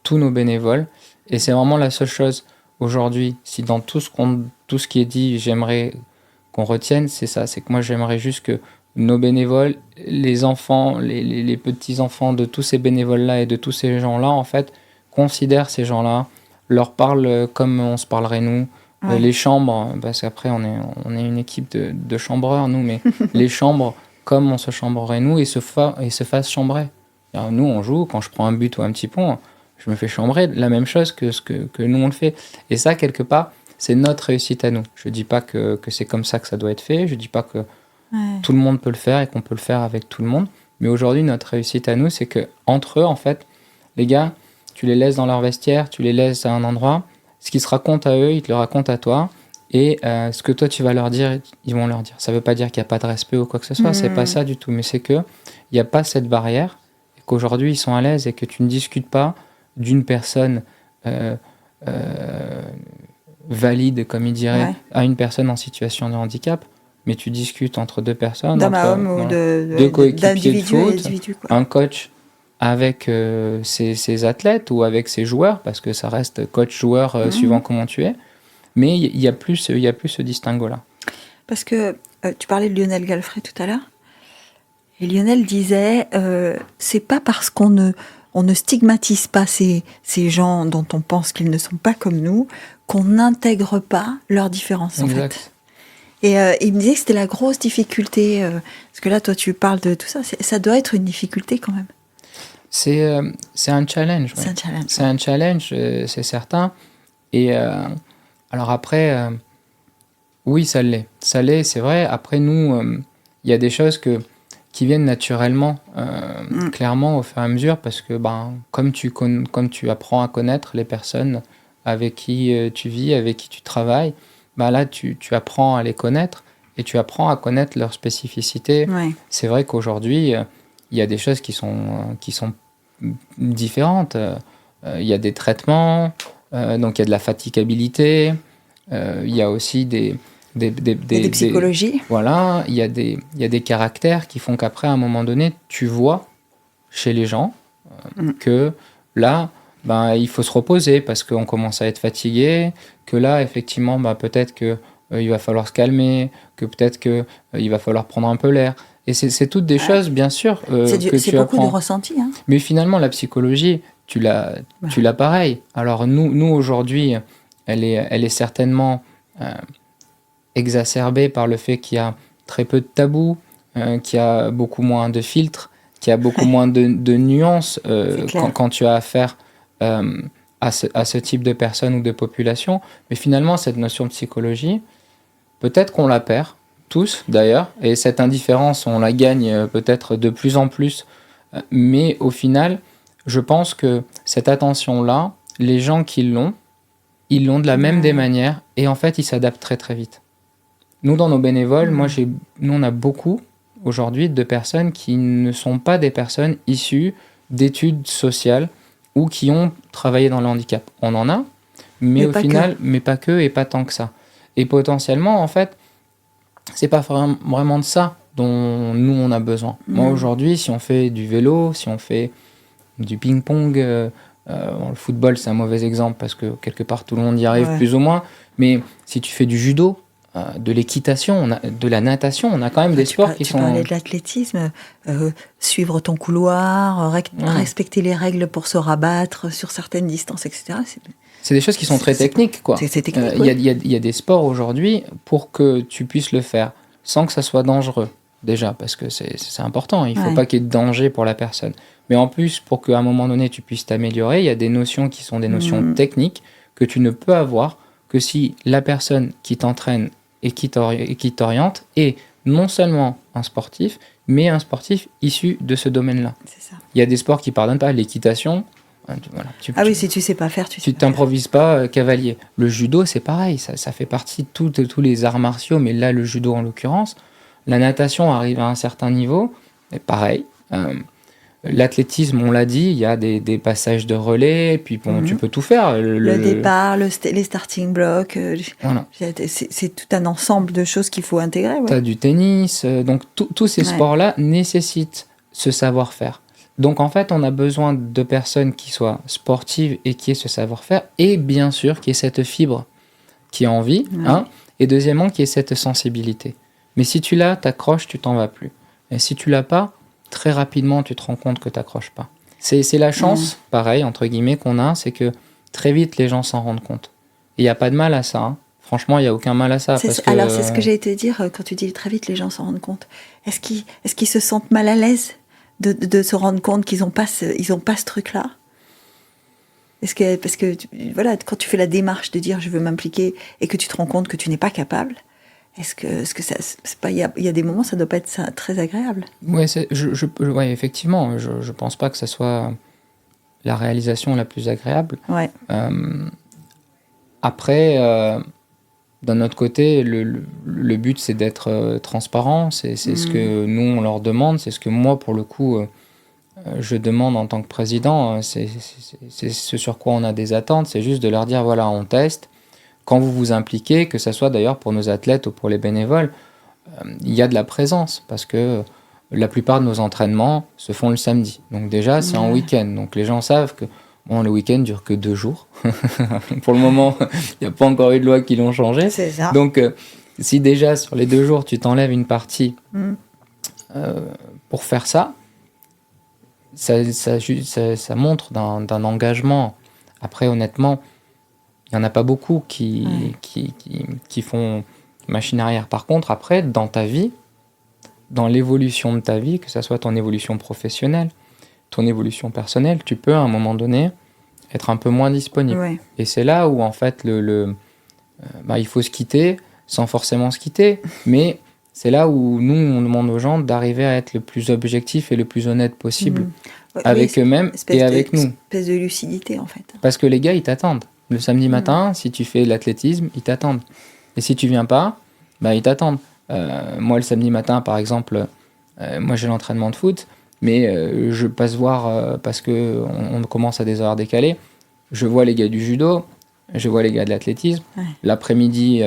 tous nos bénévoles. Et c'est vraiment la seule chose aujourd'hui, si dans tout ce qui est dit, j'aimerais qu'on retienne, c'est ça. C'est que moi, j'aimerais juste que nos bénévoles, les enfants, les petits-enfants de tous ces bénévoles-là et de tous ces gens-là, en fait, considèrent ces gens-là, leur parlent comme on se parlerait nous. Les chambres, parce qu'après, on est une équipe de chambreurs, nous, mais les chambres comme on se chambrerait nous et se fassent chambrer. Alors, nous, on joue, quand je prends un but ou un petit pont, je me fais chambrer, la même chose que nous, on le fait. Et ça, quelque part, c'est notre réussite à nous. Je ne dis pas que c'est comme ça que ça doit être fait, je ne dis pas que tout le monde peut le faire et qu'on peut le faire avec tout le monde. Mais aujourd'hui, notre réussite à nous, c'est qu'entre eux, en fait, les gars, tu les laisses dans leur vestiaire, tu les laisses à un endroit, ce qu'ils se racontent à eux, ils te le racontent à toi, et ce que toi, tu vas leur dire, ils vont leur dire. Ça ne veut pas dire qu'il n'y a pas de respect ou quoi que ce soit, c'est pas ça du tout, mais c'est qu'il n'y a pas cette barrière, et qu'aujourd'hui, ils sont à l'aise et que tu ne discutes pas d'une personne valide, comme il dirait, à une personne en situation de handicap, mais tu discutes entre deux personnes, d'homme à homme ou deux coéquipiers de foot, quoi. un coach avec ses athlètes ou avec ses joueurs, parce que ça reste coach-joueur suivant comment tu es, mais il y a plus ce distinguo-là. Parce que tu parlais de Lionel Galfrey tout à l'heure, et Lionel disait c'est pas parce qu'on ne stigmatise pas ces gens dont on pense qu'ils ne sont pas comme nous qu'on n'intègre pas leurs différences, en fait. Et il me disait que c'était la grosse difficulté, parce que là, toi, tu parles de tout ça, ça doit être une difficulté quand même. C'est un challenge. Ouais. C'est un challenge, c'est certain. Et alors après, oui, ça l'est. Ça l'est, c'est vrai. Après, nous, il y a des choses qui viennent naturellement, clairement, au fur et à mesure, parce que comme tu apprends à connaître les personnes avec qui tu vis, avec qui tu travailles, bah là, tu apprends à les connaître et tu apprends à connaître leurs spécificités. Ouais. C'est vrai qu'aujourd'hui, il y a des choses qui sont différentes. Il y a des traitements, donc il y a de la fatigabilité, il y a aussi des psychologies. Voilà, il y a des caractères qui font qu'après, à un moment donné, tu vois chez les gens que là, ben, il faut se reposer parce qu'on commence à être fatigué, que là, effectivement, ben, peut-être que il va falloir se calmer, que peut-être que il va falloir prendre un peu l'air. Et c'est toutes des choses, bien sûr, que tu c'est beaucoup apprends. de ressenti. Hein. Mais finalement, la psychologie, tu l'as pareil. Alors nous aujourd'hui, elle est certainement exacerbée par le fait qu'il y a très peu de tabous, qu'il y a beaucoup moins de filtres, qu'il y a beaucoup moins de nuances quand tu as affaire à ce type de personnes ou de population. Mais finalement, cette notion de psychologie, peut-être qu'on la perd, tous d'ailleurs, et cette indifférence, on la gagne peut-être de plus en plus. Mais au final, je pense que cette attention-là, les gens qui l'ont, ils l'ont de la même des manières, et en fait, ils s'adaptent très très vite. Nous, dans nos bénévoles, nous, on a beaucoup aujourd'hui de personnes qui ne sont pas des personnes issues d'études sociales ou qui ont travaillé dans le handicap. On en a, mais au final, mais pas que et pas tant que ça. Et potentiellement, en fait, c'est pas vraiment de ça dont nous, on a besoin. Moi, aujourd'hui, si on fait du vélo, si on fait du ping-pong, le football, c'est un mauvais exemple parce que quelque part, tout le monde y arrive plus ou moins. Mais si tu fais du judo, de l'équitation, de la natation, on a quand même des sports qui sont... Tu parlais de l'athlétisme, suivre ton couloir, respecter les règles pour se rabattre sur certaines distances, etc. C'est des choses qui sont très techniques, quoi. C'est technique, il y a des sports aujourd'hui pour que tu puisses le faire sans que ça soit dangereux, déjà, parce que c'est important. Il ne faut pas qu'il y ait de danger pour la personne. Mais en plus, pour qu'à un moment donné, tu puisses t'améliorer, il y a des notions qui sont des notions techniques que tu ne peux avoir que si la personne qui t'entraîne et qui t'oriente est non seulement un sportif, mais un sportif issu de ce domaine-là. C'est ça. Il y a des sports qui ne pardonnent pas. L'équitation, voilà, oui, si tu sais pas faire, tu t'improvises pas cavalier. Le judo, c'est pareil, ça fait partie de tous les arts martiaux, mais là, le judo en l'occurrence. La natation arrive à un certain niveau, et pareil. L'athlétisme, on l'a dit, il y a des passages de relais, puis bon, tu peux tout faire. Le départ, les starting blocks, voilà. C'est tout un ensemble de choses qu'il faut intégrer. Ouais. Tu as du tennis, donc tous ces sports-là nécessitent ce savoir-faire. Donc en fait, on a besoin de personnes qui soient sportives et qui aient ce savoir-faire, et bien sûr qui aient cette fibre, qui a envie, et deuxièmement qui aient cette sensibilité. Mais si tu l'as, t'accroches, tu t'en vas plus. Et si tu l'as pas, très rapidement, tu te rends compte que tu n'accroches pas. C'est la chance, pareil, entre guillemets, qu'on a, c'est que très vite, les gens s'en rendent compte. Et il n'y a pas de mal à ça. Hein. Franchement, il n'y a aucun mal à ça. Alors, c'est ce que j'ai été dire quand tu dis très vite, les gens s'en rendent compte. Est-ce qu'ils se sentent mal à l'aise de se rendre compte qu'ils n'ont pas ce truc-là ? Parce que voilà, quand tu fais la démarche de dire je veux m'impliquer et que tu te rends compte que tu n'es pas capable, est-ce que ça, c'est pas, il y a des moments, ça doit pas être très agréable. Ouais, effectivement, je pense pas que ça soit la réalisation la plus agréable. Ouais. Après, d'un autre côté, le but c'est d'être transparent. C'est ce que nous on leur demande, c'est ce que moi pour le coup je demande en tant que président. C'est ce sur quoi on a des attentes. C'est juste de leur dire voilà, on teste. Quand vous vous impliquez, que ce soit d'ailleurs pour nos athlètes ou pour les bénévoles, il y a de la présence parce que la plupart de nos entraînements se font le samedi. Donc déjà, c'est en week-end. Donc les gens savent que le week-end ne dure que 2 jours. Pour le moment, il n'y a pas encore eu de loi qui l'ont changé. C'est ça. Donc si déjà sur les 2 jours, tu t'enlèves une partie pour faire ça montre d'un engagement. Après, honnêtement, il n'y en a pas beaucoup qui font machine arrière. Par contre, après, dans ta vie, dans l'évolution de ta vie, que ce soit ton évolution professionnelle, ton évolution personnelle, tu peux à un moment donné être un peu moins disponible. Ouais. Et c'est là où en fait il faut se quitter sans forcément se quitter, mais c'est là où nous on demande aux gens d'arriver à être le plus objectif et le plus honnête possible avec eux-mêmes et avec nous. Une espèce de lucidité en fait. Parce que les gars ils t'attendent. Le samedi matin, si tu fais de l'athlétisme, ils t'attendent. Et si tu viens pas, bah, ils t'attendent. Moi, le samedi matin, par exemple, moi j'ai l'entraînement de foot, mais je passe voir parce que on commence à des horaires décalés. Je vois les gars du judo, je vois les gars de l'athlétisme. Ouais. L'après-midi,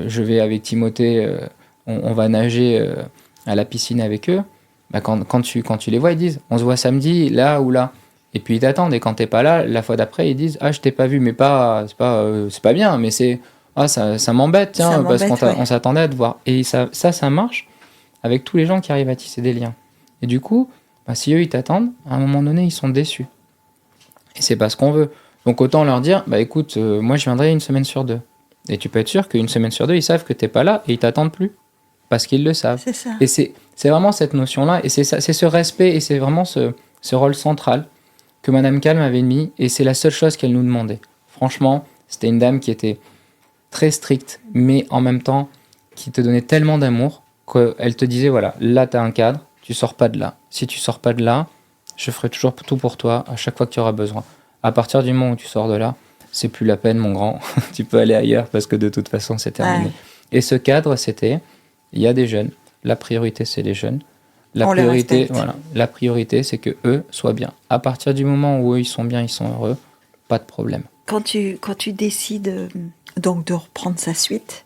je vais avec Timothée, on va nager à la piscine avec eux. Bah, quand tu les vois, ils disent on se voit samedi, là ou là. Et puis ils t'attendent. Et quand t'es pas là, la fois d'après, ils disent ah, je t'ai pas vu, mais c'est pas bien, mais c'est ah, ça m'embête, tiens, Ça parce m'embête, on s'attendait à te voir. Et ça marche avec tous les gens qui arrivent à tisser des liens. Et du coup, bah, si eux ils t'attendent, à un moment donné, ils sont déçus. Et c'est pas ce qu'on veut. Donc autant leur dire, bah écoute, moi je viendrai une semaine sur 2. Et tu peux être sûr qu'une semaine sur 2, ils savent que t'es pas là et ils t'attendent plus. Parce qu'ils le savent. C'est ça. Et c'est vraiment cette notion-là, et c'est ce respect, et c'est vraiment ce rôle central que Madame Calme avait mis, et c'est la seule chose qu'elle nous demandait. Franchement, c'était une dame qui était très stricte, mais en même temps, qui te donnait tellement d'amour, qu'elle te disait, voilà, là t'as un cadre, tu sors pas de là. Si tu sors pas de là, je ferai toujours tout pour toi, à chaque fois que tu auras besoin. À partir du moment où tu sors de là, c'est plus la peine, mon grand, tu peux aller ailleurs, parce que de toute façon, c'est terminé. Ouais. Et ce cadre, c'était, il y a des jeunes, la priorité, c'est les jeunes. La On les priorité, respecte. voilà, la priorité, c'est que eux soient bien. À partir du moment où eux, ils sont bien, ils sont heureux, pas de problème. Quand tu décides donc de reprendre sa suite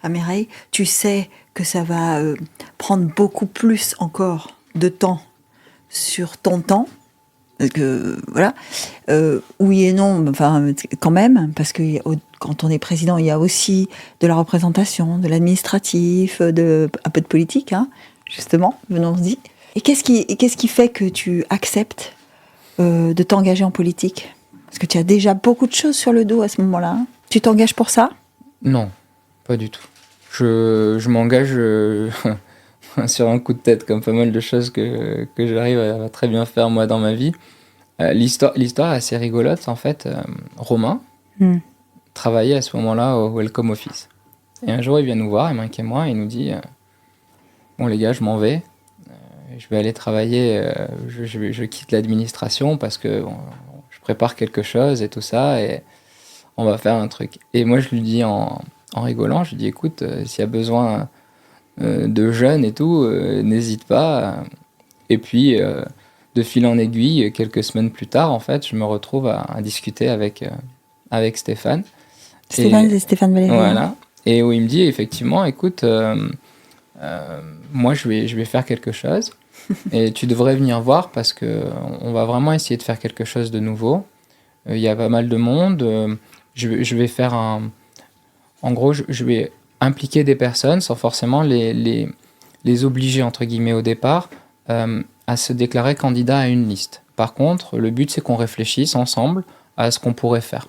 à Mireille, tu sais que ça va prendre beaucoup plus encore de temps sur ton temps. Que, voilà. Oui et non, enfin, quand même, parce que quand on est président, il y a aussi de la représentation, de l'administratif, un peu de politique, hein, justement, venons-y. Et qu'est-ce qui fait que tu acceptes de t'engager en politique? Parce que tu as déjà beaucoup de choses sur le dos à ce moment-là. Hein. Tu t'engages pour ça? Non, pas du tout. Je m'engage sur un coup de tête, comme pas mal de choses que j'arrive à très bien faire moi dans ma vie. L'histoire est assez rigolote, en fait. Romain travaillait à ce moment-là au Welcome Office. Et un jour, il vient nous voir, Emma et moi, et il nous dit bon les gars, je m'en vais. Je vais aller travailler, je quitte l'administration parce que je prépare quelque chose et tout ça, et on va faire un truc. Et moi, je lui dis en rigolant, je lui dis écoute, s'il y a besoin de jeunes et tout, n'hésite pas. Et puis, de fil en aiguille, quelques semaines plus tard, en fait, je me retrouve à discuter avec Stéphane. Stéphane Valéry. Voilà. Et où il me dit effectivement, écoute, moi, je vais faire quelque chose. Et tu devrais venir voir parce que on va vraiment essayer de faire quelque chose de nouveau. Il y a pas mal de monde. Je vais faire en gros, je vais impliquer des personnes sans forcément les obliger, entre guillemets, au départ, à se déclarer candidat à une liste. Par contre, le but, c'est qu'on réfléchisse ensemble à ce qu'on pourrait faire.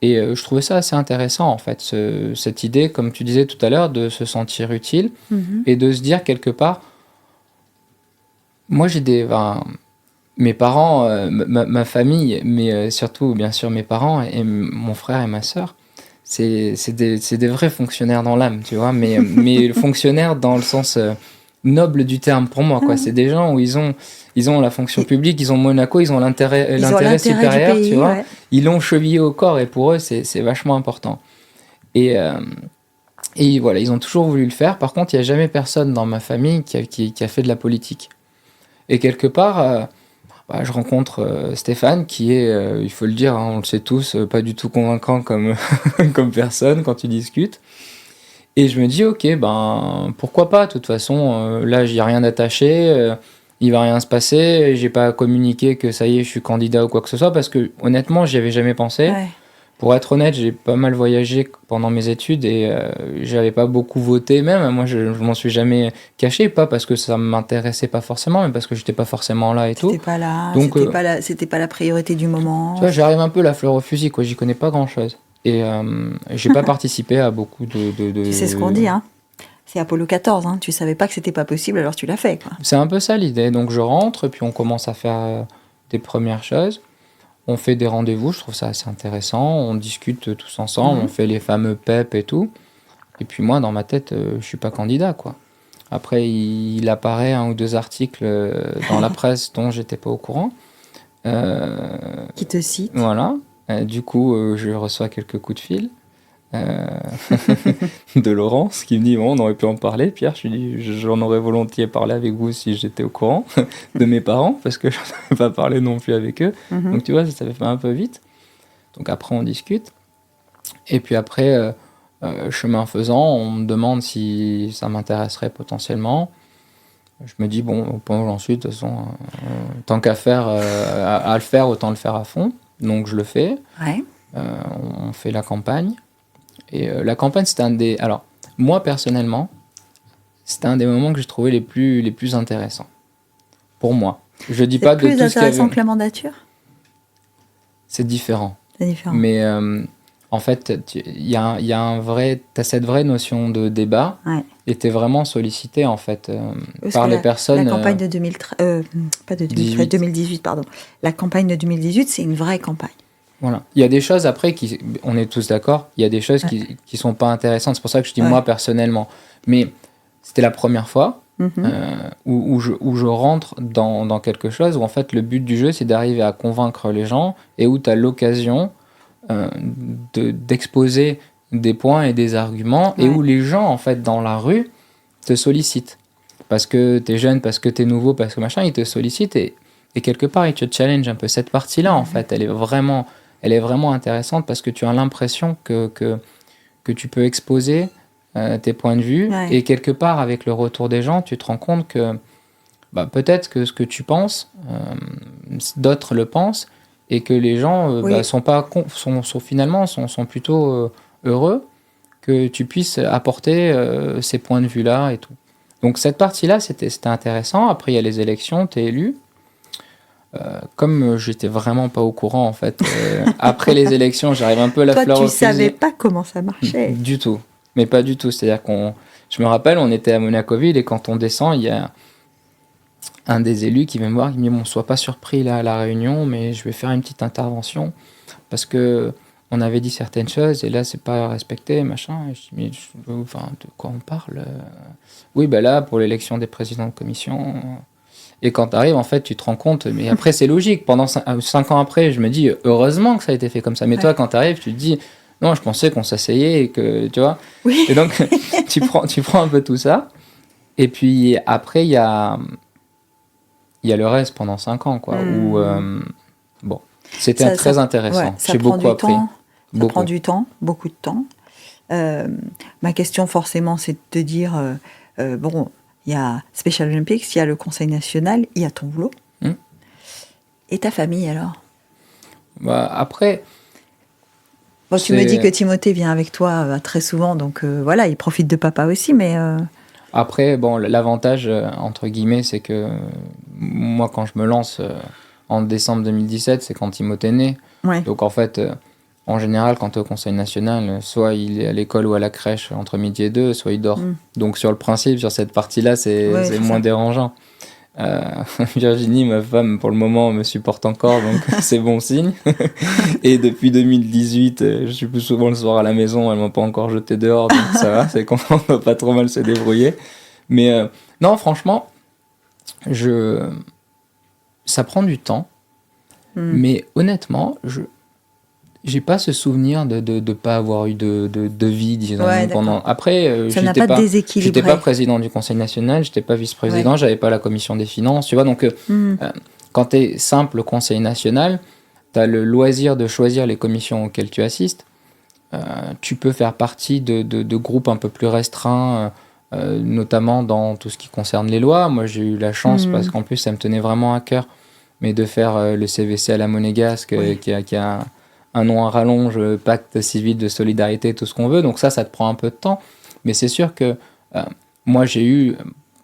Et je trouvais ça assez intéressant, en fait, cette idée, comme tu disais tout à l'heure, de se sentir utile et de se dire quelque part, moi j'ai mes parents, ma famille, mais surtout bien sûr mes parents et mon frère et ma sœur, c'est des vrais fonctionnaires dans l'âme, tu vois, mais fonctionnaires dans le sens noble du terme pour moi, quoi. C'est des gens où ils ont la fonction publique, ils ont Monaco, ils ont l'intérêt supérieur, pays, tu vois. Ouais. Ils l'ont chevillé au corps et pour eux c'est vachement important. Et voilà, ils ont toujours voulu le faire. Par contre, il n'y a jamais personne dans ma famille qui a fait de la politique. Et quelque part, je rencontre Stéphane, qui est, il faut le dire, hein, on le sait tous, pas du tout convaincant comme, comme personne quand tu discutes. Et je me dis, ok, pourquoi pas, de toute façon, là, j'y ai rien attaché, il va rien se passer, j'ai pas communiqué que ça y est, je suis candidat ou quoi que ce soit, parce que honnêtement, j'y avais jamais pensé. Ouais. Pour être honnête, j'ai pas mal voyagé pendant mes études et j'avais pas beaucoup voté même. Moi, je m'en suis jamais caché, pas parce que ça m'intéressait pas forcément, mais parce que j'étais pas forcément là et tout. C'était pas là, c'était pas la priorité du moment. Tu vois, j'arrive un peu la fleur au fusil, quoi. J'y connais pas grand-chose. Et j'ai pas participé à beaucoup de... Tu sais ce qu'on dit, hein. C'est Apollo 14, hein. Tu savais pas que c'était pas possible, alors tu l'as fait, quoi. C'est un peu ça l'idée. Donc je rentre, puis on commence à faire des premières choses. On fait des rendez-vous, je trouve ça assez intéressant. On discute tous ensemble, on fait les fameux PEP et tout. Et puis moi, dans ma tête, je suis pas candidat, quoi. Après, il apparaît 1 ou 2 articles dans la presse dont j'étais pas au courant. Qui te cite. Voilà. Du coup, je reçois quelques coups de fil. de Laurence qui me dit bon, on aurait pu en parler. Pierre, je lui dis j'en aurais volontiers parlé avec vous si j'étais au courant de mes parents parce que je n'en ai pas parlé non plus avec eux. Donc tu vois, ça fait un peu vite. Donc après on discute et puis après chemin faisant, on me demande si ça m'intéresserait potentiellement. Je me dis bon, au point où j'en suis, de toute façon, tant qu'à faire à le faire, autant le faire à fond. Donc je le fais. Ouais. On fait la campagne. Et la campagne, c'était un des... Alors, moi, personnellement, c'était un des moments que j'ai trouvé les plus intéressants. Pour moi. Je dis pas de tout ce qu'il y avait... C'est plus intéressant que la mandature ? C'est différent. C'est différent. Mais en fait, t'as cette vraie notion de débat. Ouais. Et t'es vraiment sollicité, en fait, par les personnes... La campagne de 2013... pas de 2013, 2018, pardon. La campagne de 2018, c'est une vraie campagne. Voilà. Il y a des choses après on est tous d'accord, il y a des choses qui sont pas intéressantes. C'est pour ça que je dis moi personnellement. Mais c'était la première fois où je rentre dans quelque chose où en fait le but du jeu c'est d'arriver à convaincre les gens et où tu as l'occasion d'exposer des points et des arguments et où les gens en fait dans la rue te sollicitent. Parce que tu es jeune, parce que tu es nouveau, parce que machin, ils te sollicitent et quelque part ils te challenge un peu. Cette partie-là en fait, elle est vraiment intéressante parce que tu as l'impression que tu peux exposer tes points de vue et quelque part avec le retour des gens tu te rends compte que peut-être que ce que tu penses d'autres le pensent et que les gens sont plutôt heureux que tu puisses apporter ces points de vue là et tout. Donc cette partie là c'était intéressant. Après il y a les élections, tu es élu. Comme j'étais vraiment pas au courant en fait, après les élections, j'arrive un peu à la fleur au fusil. Toi, tu savais pas comment ça marchait. Du tout, mais pas du tout. C'est-à-dire je me rappelle, on était à Monaco-Ville et quand on descend, il y a un des élus qui vient me voir, qui me dit bon, sois pas surpris là à la réunion, mais je vais faire une petite intervention parce que on avait dit certaines choses et là c'est pas respecté, machin. Et je dis mais enfin de quoi on parle? Oui, là pour l'élection des présidents de commission. Et quand tu arrives, en fait, tu te rends compte, mais après, c'est logique. Pendant 5 ans après, je me dis, heureusement que ça a été fait comme ça. Mais toi, quand tu arrives, tu te dis, non, je pensais qu'on s'asseyait et que, tu vois. Oui. Et donc, tu prends un peu tout ça. Et puis, après, il y a le reste pendant 5 ans, quoi. Où, c'était très intéressant. J'ai beaucoup appris. Ça prend du temps, beaucoup de temps. Ma question, forcément, c'est de te dire, il y a Special Olympics, il y a le Conseil national, il y a ton boulot. Et ta famille, alors ? Après... Bon, tu me dis que Timothée vient avec toi très souvent, donc il profite de papa aussi, mais... Après, l'avantage, entre guillemets, c'est que moi, quand je me lance en décembre 2017, c'est quand Timothée est né. Ouais. Donc, en fait... En général, quand tu es au Conseil national, soit il est à l'école ou à la crèche entre midi et 2, soit il dort. Donc sur le principe, sur cette partie-là, c'est moins dérangeant. Virginie, ma femme, pour le moment, me supporte encore, donc c'est bon signe. Et depuis 2018, je suis plus souvent le soir à la maison, elle m'a pas encore jeté dehors, donc ça va, c'est qu'on va pas trop mal se débrouiller. Mais non, franchement, ça prend du temps, mais honnêtement, j'ai pas ce souvenir de pas avoir eu de vie, disons, pendant... Après, j'étais pas président du Conseil national, j'étais pas vice-président, j'avais pas la commission des finances, tu vois, donc quand t'es simple au Conseil national, t'as le loisir de choisir les commissions auxquelles tu assistes, tu peux faire partie de groupes un peu plus restreints, notamment dans tout ce qui concerne les lois. Moi, j'ai eu la chance, parce qu'en plus, ça me tenait vraiment à cœur, mais de faire le CVC à la Monégasque, qui a un nom à rallonge, pacte civil de solidarité, tout ce qu'on veut. Donc ça te prend un peu de temps. Mais c'est sûr que moi, j'ai eu,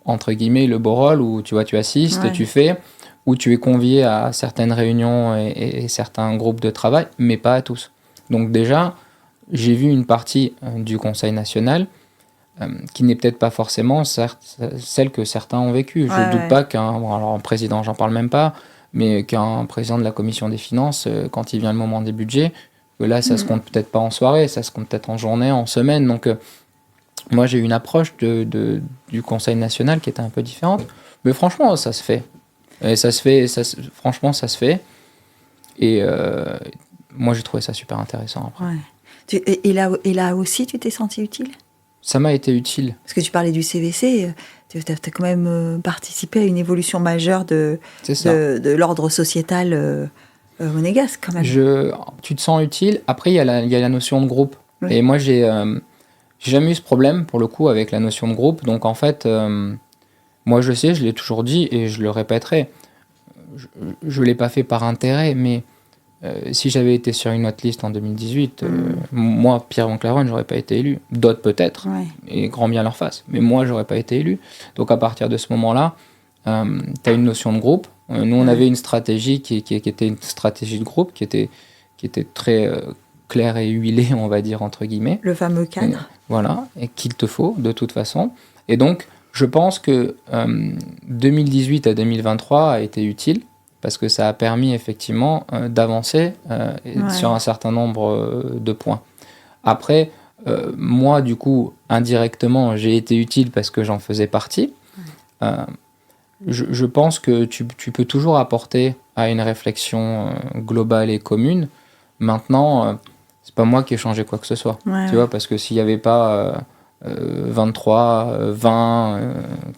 entre guillemets, le beau rôle où tu assistes, tu fais, où tu es convié à certaines réunions et certains groupes de travail, mais pas à tous. Donc déjà, j'ai vu une partie du Conseil national qui n'est peut-être pas forcément celle que certains ont vécue. Je ne doute pas un président, j'en parle même pas, mais qu'un président de la commission des finances, quand il vient le moment des budgets, là, ça se compte peut-être pas en soirée, ça se compte peut-être en journée, en semaine. Donc, moi, j'ai eu une approche du Conseil national qui était un peu différente. Mais franchement, ça se fait. Et franchement, ça se fait. Et moi, j'ai trouvé ça super intéressant après. Ouais. Et là aussi, tu t'es senti utile? Ça m'a été utile. Parce que tu parlais du CVC, tu as quand même participé à une évolution majeure de l'ordre sociétal monégasque, quand même. Tu te sens utile. Après, il y a la notion de groupe. Oui. Et moi, j'ai jamais eu ce problème, pour le coup, avec la notion de groupe. Donc, en fait, moi, je sais, je l'ai toujours dit et je le répéterai. Je ne l'ai pas fait par intérêt, mais si j'avais été sur une autre liste en 2018, moi, Pierre Clavronne, j'aurais pas été élu. D'autres peut-être, et grand bien leur face. Mais moi, j'aurais pas été élu. Donc à partir de ce moment-là, tu as une notion de groupe. Nous, on avait une stratégie qui était une stratégie de groupe, qui était très claire et huilée, on va dire, entre guillemets. Le fameux cadre. Voilà, et qu'il te faut, de toute façon. Et donc, je pense que 2018 à 2023 a été utile, parce que ça a permis effectivement d'avancer sur un certain nombre de points. Après, moi, du coup, indirectement, j'ai été utile parce que j'en faisais partie. Je pense que tu peux toujours apporter à une réflexion globale et commune. Maintenant, c'est pas moi qui ai changé quoi que ce soit. Tu vois, parce que s'il n'y avait pas 23, 20,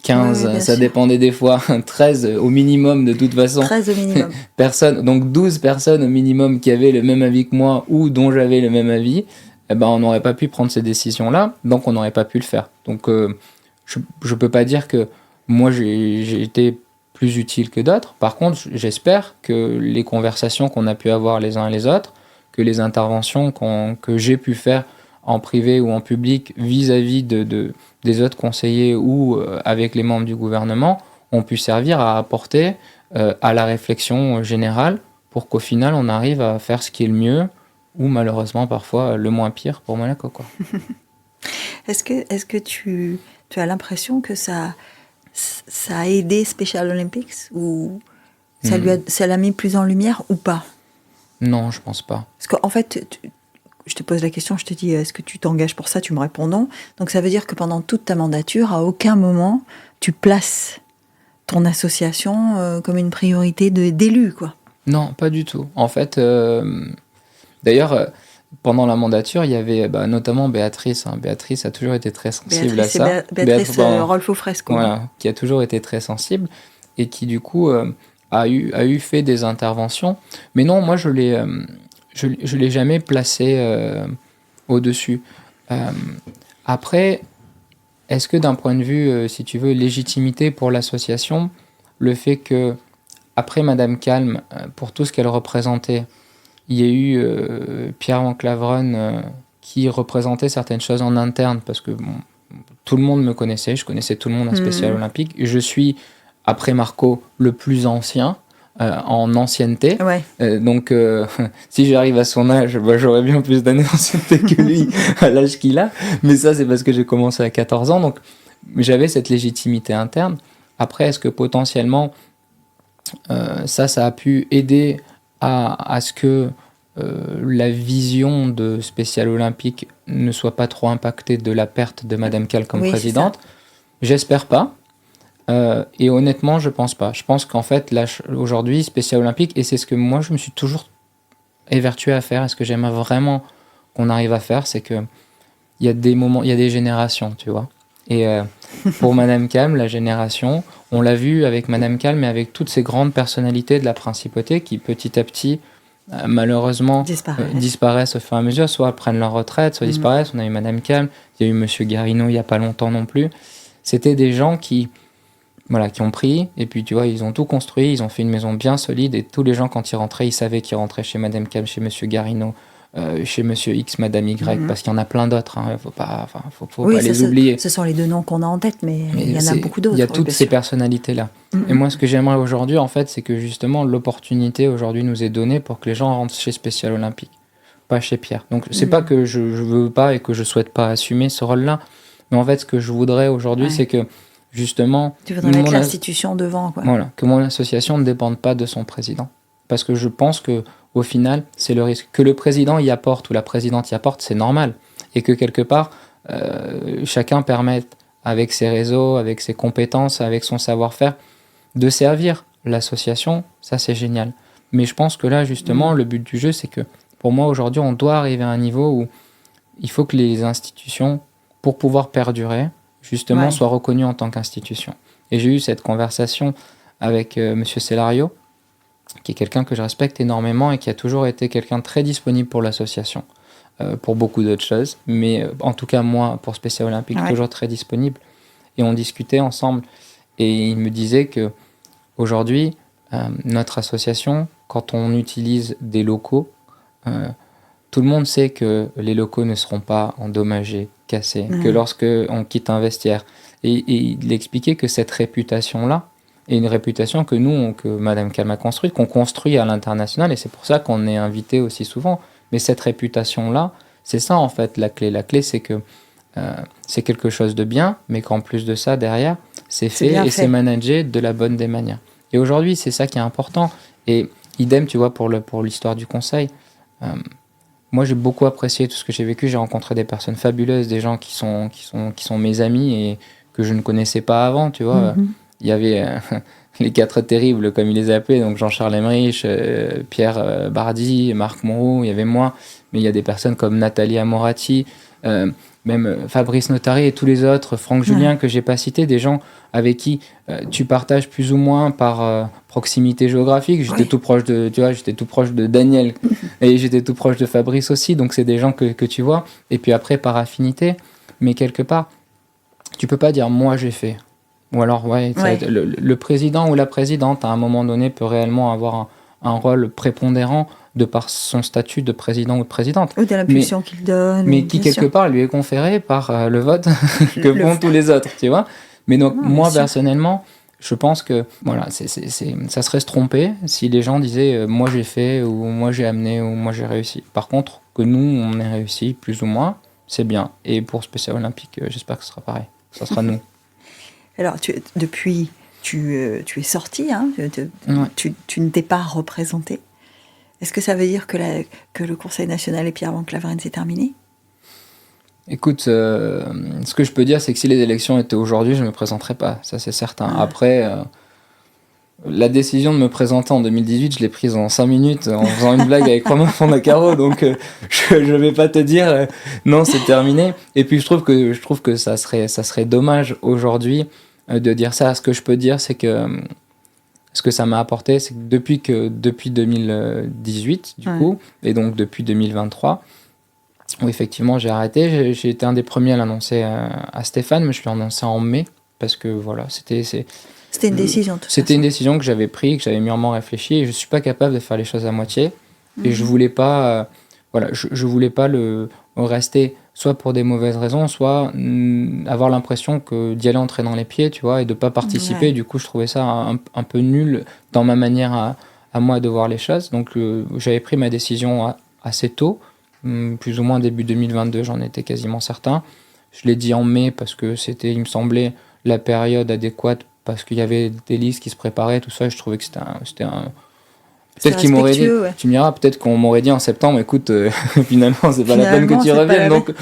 15, ça dépendait des fois, 13 au minimum de toute façon. 13 au minimum. Donc 12 personnes au minimum qui avaient le même avis que moi ou dont j'avais le même avis, eh ben, on n'aurait pas pu prendre ces décisions-là, donc on n'aurait pas pu le faire. Donc je peux pas dire que moi j'ai été plus utile que d'autres. Par contre, j'espère que les conversations qu'on a pu avoir les uns et les autres, que les interventions que j'ai pu faire en privé ou en public vis-à-vis des autres conseillers ou avec les membres du gouvernement, ont pu servir à apporter à la réflexion générale pour qu'au final on arrive à faire ce qui est le mieux ou malheureusement parfois le moins pire pour Monaco, quoi. Est-ce que tu as l'impression que ça a aidé Special Olympics ou ça l'a mis plus en lumière ou pas? Non, je pense pas. Parce qu'en fait, je te pose la question, je te dis, est-ce que tu t'engages pour ça? Tu me réponds non. Donc ça veut dire que pendant toute ta mandature, à aucun moment, tu places ton association comme une priorité d'élu, quoi. Non, pas du tout. En fait, d'ailleurs, pendant la mandature, il y avait notamment Béatrice. Béatrice a toujours été très sensible à ça. Béatrice Rolfo Fresco. Voilà, qui a toujours été très sensible et qui, du coup, a eu fait des interventions. Mais non, moi, je l'ai jamais placé au-dessus. Après, est-ce que d'un point de vue, si tu veux, légitimité pour l'association, le fait que, après Madame Calme, pour tout ce qu'elle représentait, il y a eu Pierre Van Claveren qui représentait certaines choses en interne, parce que tout le monde me connaissait, je connaissais tout le monde en Special Olympique. Je suis, après Marco, le plus ancien. En ancienneté. Donc, si j'arrive à son âge, j'aurais bien plus d'années d'ancienneté que lui à l'âge qu'il a. Mais ça, c'est parce que j'ai commencé à 14 ans. Donc, j'avais cette légitimité interne. Après, est-ce que potentiellement, ça a pu aider à ce que la vision de Special Olympique ne soit pas trop impactée de la perte de Madame Cal comme présidente? J'espère pas. Et honnêtement, je pense pas. Je pense qu'en fait, là, aujourd'hui, Special Olympique, et c'est ce que moi, je me suis toujours évertué à faire, et ce que j'aimerais vraiment qu'on arrive à faire, c'est que il y a des moments, il y a des générations, tu vois. Et pour Madame Calme, la génération, on l'a vu avec Madame Calme, mais avec toutes ces grandes personnalités de la principauté qui, petit à petit, malheureusement, disparaissent au fur et à mesure, soit prennent leur retraite, soit disparaissent. On a eu Madame Calme, il y a eu Monsieur Garino il y a pas longtemps non plus. C'était des gens qui ont pris, et puis tu vois, ils ont tout construit, ils ont fait une maison bien solide, et tous les gens, quand ils rentraient, ils savaient qu'ils rentraient chez Madame Calme, chez Monsieur Garino, chez Monsieur X, Madame Y, parce qu'il y en a plein d'autres, hein, faut pas les oublier. Ce sont les deux noms qu'on a en tête, mais il y en a beaucoup d'autres. Il y a toutes ces personnalités-là. Et moi, ce que j'aimerais aujourd'hui, en fait, c'est que justement, l'opportunité aujourd'hui nous est donnée pour que les gens rentrent chez Special Olympique, pas chez Pierre. Donc, c'est pas que je veux pas et que je souhaite pas assumer ce rôle-là, mais en fait, ce que je voudrais aujourd'hui, c'est que justement, tu voudrais mettre l'institution devant, quoi. Voilà, que mon association ne dépende pas de son président, parce que je pense que au final, c'est le risque que le président y apporte ou la présidente y apporte, c'est normal, et que quelque part chacun permette avec ses réseaux, avec ses compétences, avec son savoir-faire, de servir l'association. Ça, c'est génial. Mais je pense que là, justement, le but du jeu, c'est que pour moi aujourd'hui, on doit arriver à un niveau où il faut que les institutions, pour pouvoir perdurer, justement, soient reconnues en tant qu'institutions. Et j'ai eu cette conversation avec Monsieur Cellario, qui est quelqu'un que je respecte énormément et qui a toujours été quelqu'un de très disponible pour l'association, pour beaucoup d'autres choses. Mais en tout cas, moi, pour Spécial Olympique, toujours très disponible. Et on discutait ensemble. Et il me disait que aujourd'hui, notre association, quand on utilise des locaux, tout le monde sait que les locaux ne seront pas endommagés, cassés, que lorsque on quitte un vestiaire. Et il expliquait que cette réputation-là est une réputation que nous, que Madame Calme a construite, qu'on construit à l'international, et c'est pour ça qu'on est invité aussi souvent. Mais cette réputation-là, c'est ça en fait la clé. La clé, c'est que c'est quelque chose de bien, mais qu'en plus de ça, derrière, c'est fait et c'est managé de la bonne des manières. Et aujourd'hui, c'est ça qui est important. Et idem, tu vois, pour l'histoire du conseil. Moi, j'ai beaucoup apprécié tout ce que j'ai vécu. J'ai rencontré des personnes fabuleuses, des gens qui sont mes amis et que je ne connaissais pas avant, tu vois. Il y avait les 4 terribles, comme ils les appelaient, donc Jean-Charles Emmerich, Pierre Bardi, Marc Moreau, il y avait moi. Mais il y a des personnes comme Nathalie Amorati, même Fabrice Notari et tous les autres, Franck Julien, que j'ai pas cité, des gens avec qui tu partages plus ou moins par proximité géographique. J'étais tout proche de Daniel et j'étais tout proche de Fabrice aussi, donc c'est des gens que tu vois. Et puis après, par affinité, mais quelque part, tu peux pas dire « moi j'ai fait ». Ou alors, le président ou la présidente, à un moment donné, peut réellement avoir un rôle prépondérant de par son statut de président ou de présidente. Ou de l'impulsion qu'il donne. Mais qui, quelque part, lui est conféré par le vote que font tous les autres, tu vois. Mais donc, moi, personnellement, je pense que ça serait se tromper si les gens disaient moi j'ai fait, ou moi j'ai amené, ou moi j'ai réussi. Par contre, que nous, on ait réussi, plus ou moins, c'est bien. Et pour Spécial Olympique, j'espère que ce sera pareil. Ça sera nous. Alors, depuis, tu es sorti, hein, tu ne t'es pas représenté. Est-ce que ça veut dire que le Conseil national et Pierre Van-Claveren, c'est terminé ? Écoute, ce que je peux dire, c'est que si les élections étaient aujourd'hui, je ne me présenterais pas, ça c'est certain. Après, la décision de me présenter en 2018, je l'ai prise en 5 minutes en faisant une blague avec Romain Fondacaro, donc je ne vais pas te dire non, c'est terminé. Et puis je trouve que ça serait dommage aujourd'hui de dire ça. Ce que je peux dire, c'est que ce que ça m'a apporté, c'est que depuis 2018, du coup, et donc depuis 2023, où effectivement j'ai arrêté, j'ai été un des premiers à l'annoncer à Stéphane, mais je l'ai annoncé en mai, parce que voilà, c'était une décision. C'était une décision que j'avais prise, que j'avais mûrement réfléchi, et je ne suis pas capable de faire les choses à moitié. Et je ne voulais pas, je voulais pas rester soit pour des mauvaises raisons, soit avoir l'impression d'y aller entrer dans les pieds, tu vois, et de ne pas participer. Du coup, je trouvais ça un peu nul dans ma manière à moi de voir les choses. Donc, j'avais pris ma décision assez tôt, plus ou moins début 2022, j'en étais quasiment certain. Je l'ai dit en mai parce que il me semblait, la période adéquate, parce qu'il y avait des listes qui se préparaient, tout ça, et je trouvais que c'était un peut-être qu'ils m'auraient dit, tu me diras, peut-être qu'on m'aurait dit en septembre, écoute, finalement, c'est pas la peine que tu reviennes. Donc,